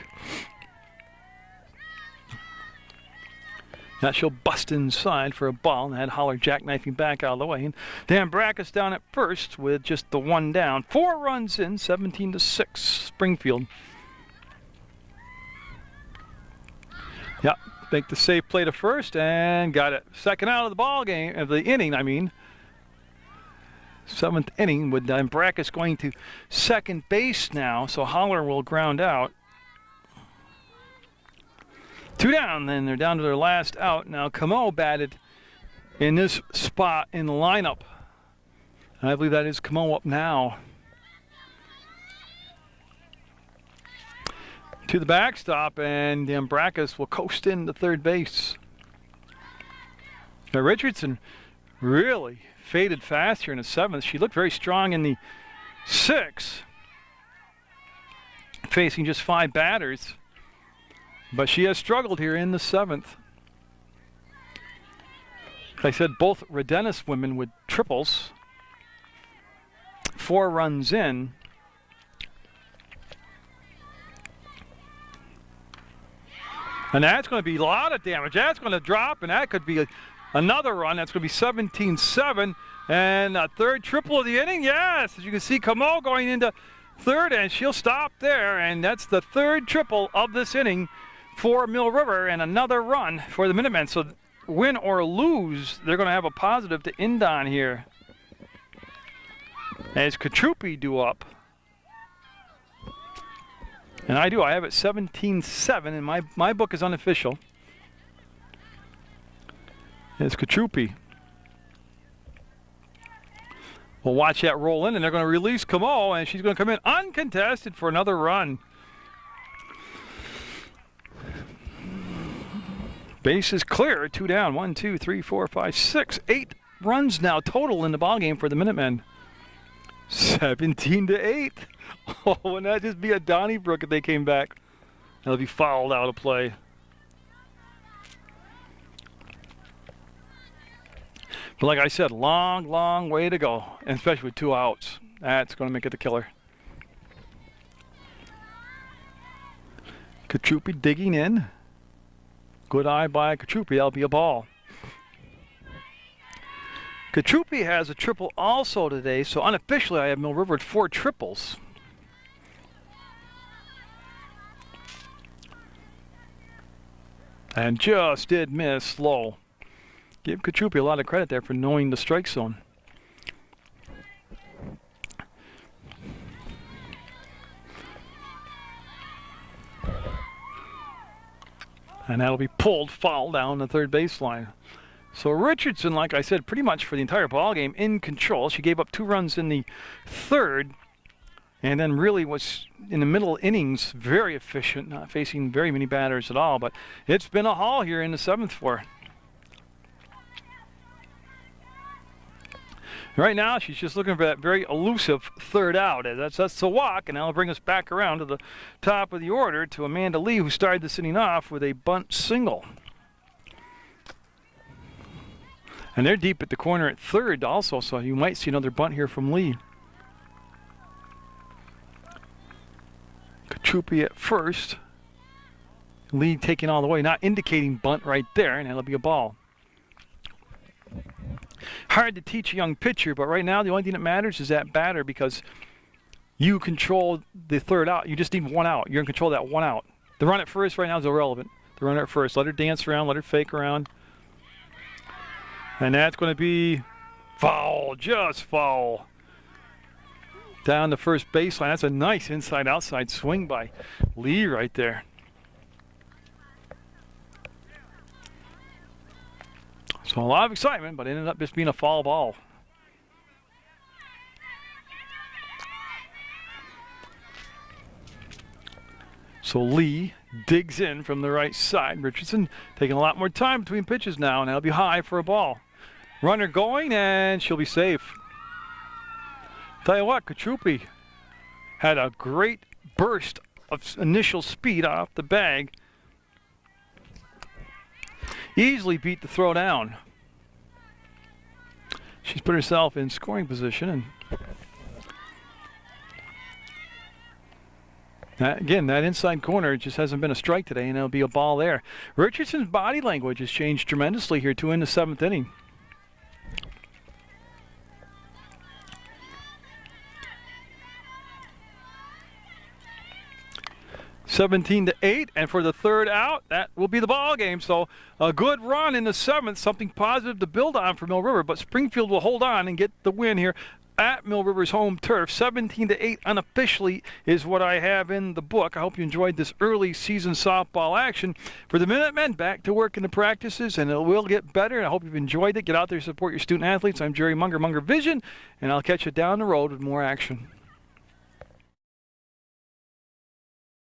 Now she'll bust inside for a ball, and had Holler jackknifing back out of the way. And Dan Brackus down at first with just the one down. 4 runs in, 17-6, Springfield. Yeah, make the safe play to first and got it. Second out of the ball game, of the inning, I mean. 7th inning with Dan Brackus going to second base now, so Holler will ground out. 2 down, then they're down to their last out. Now Camo batted in this spot in the lineup. And I believe that is Camo up now. To the backstop, and Dan Brackus will coast into third base. Now Richardson really faded fast here in the 7th. She looked very strong in the 6th, facing just 5 batters. But she has struggled here in the 7th. Like I said, both Redenis women with triples. 4 runs in. And that's going to be a lot of damage. That's going to drop, and that could be another run. That's going to be 17-7. And a third triple of the inning. Yes, as you can see, Camo going into third, and she'll stop there. And that's the 3rd triple of this inning for Mill River, and another run for the Minutemen. So win or lose, they're going to have a positive to end on here. As Katrupi due up. And I have it 17-7, and my book is unofficial. It's Katrupi. We'll watch that roll in, and they're going to release Camo, and she's going to come in uncontested for another run. Base is clear. 2 down. 1, 2, 3, 4, 5, 6, 8 runs now total in the ballgame for the Minutemen. 17-8. Oh, wouldn't that just be a Donnybrook if they came back? That'll be fouled out of play. But like I said, long, long way to go, and especially with 2 outs. That's going to make it the killer. Katrupi digging in. Good eye by Katrupi. That'll be a ball. Katrupi has a triple also today, so unofficially I have Mill River at 4 triples. And just did miss low. Give Katrupi a lot of credit there for knowing the strike zone. And that'll be pulled foul down the third baseline. So Richardson, like I said, pretty much for the entire ballgame in control. She gave up 2 runs in the 3rd, and then really was in the middle innings very efficient, not facing very many batters at all. But it's been a haul here in the 7th for her. Right now, she's just looking for that very elusive 3rd out. That's the walk, and that'll bring us back around to the top of the order to Amanda Lee, who started the inning off with a bunt single. And they're deep at the corner at 3rd also, so you might see another bunt here from Lee. Katrupi at 1st. Lee taking all the way, not indicating bunt right there, and that'll be a ball. Hard to teach a young pitcher, but right now the only thing that matters is that batter, because you control the 3rd out. You just need 1 out. You're in control of that 1 out. The run at first right now is irrelevant. The run at first. Let her dance around. Let her fake around. And that's going to be Foul, just foul. Down the first baseline. That's a nice inside-outside swing by Lee right there. So a lot of excitement, but it ended up just being a foul ball. So Lee digs in from the right side. Richardson taking a lot more time between pitches now, and that'll be high for a ball. Runner going, and she'll be safe. Tell you what, Katrupi had a great burst of initial speed off the bag. Easily beat the throw down. She's put herself in scoring position, and again, that inside corner just hasn't been a strike today, and it'll be a ball there. Richardson's body language has changed tremendously here to in the 7th inning. (17-8), and for the 3rd out, that will be the ball game. So a good run in the 7th, something positive to build on for Mill River, but Springfield will hold on and get the win here at Mill River's home turf. 17-8 unofficially is what I have in the book. I hope you enjoyed this early season softball action. For the Minutemen, back to work in the practices, and it will get better. I hope you've enjoyed it. Get out there, support your student athletes. I'm Jerry Munger, Munger Vision, and I'll catch you down the road with more action.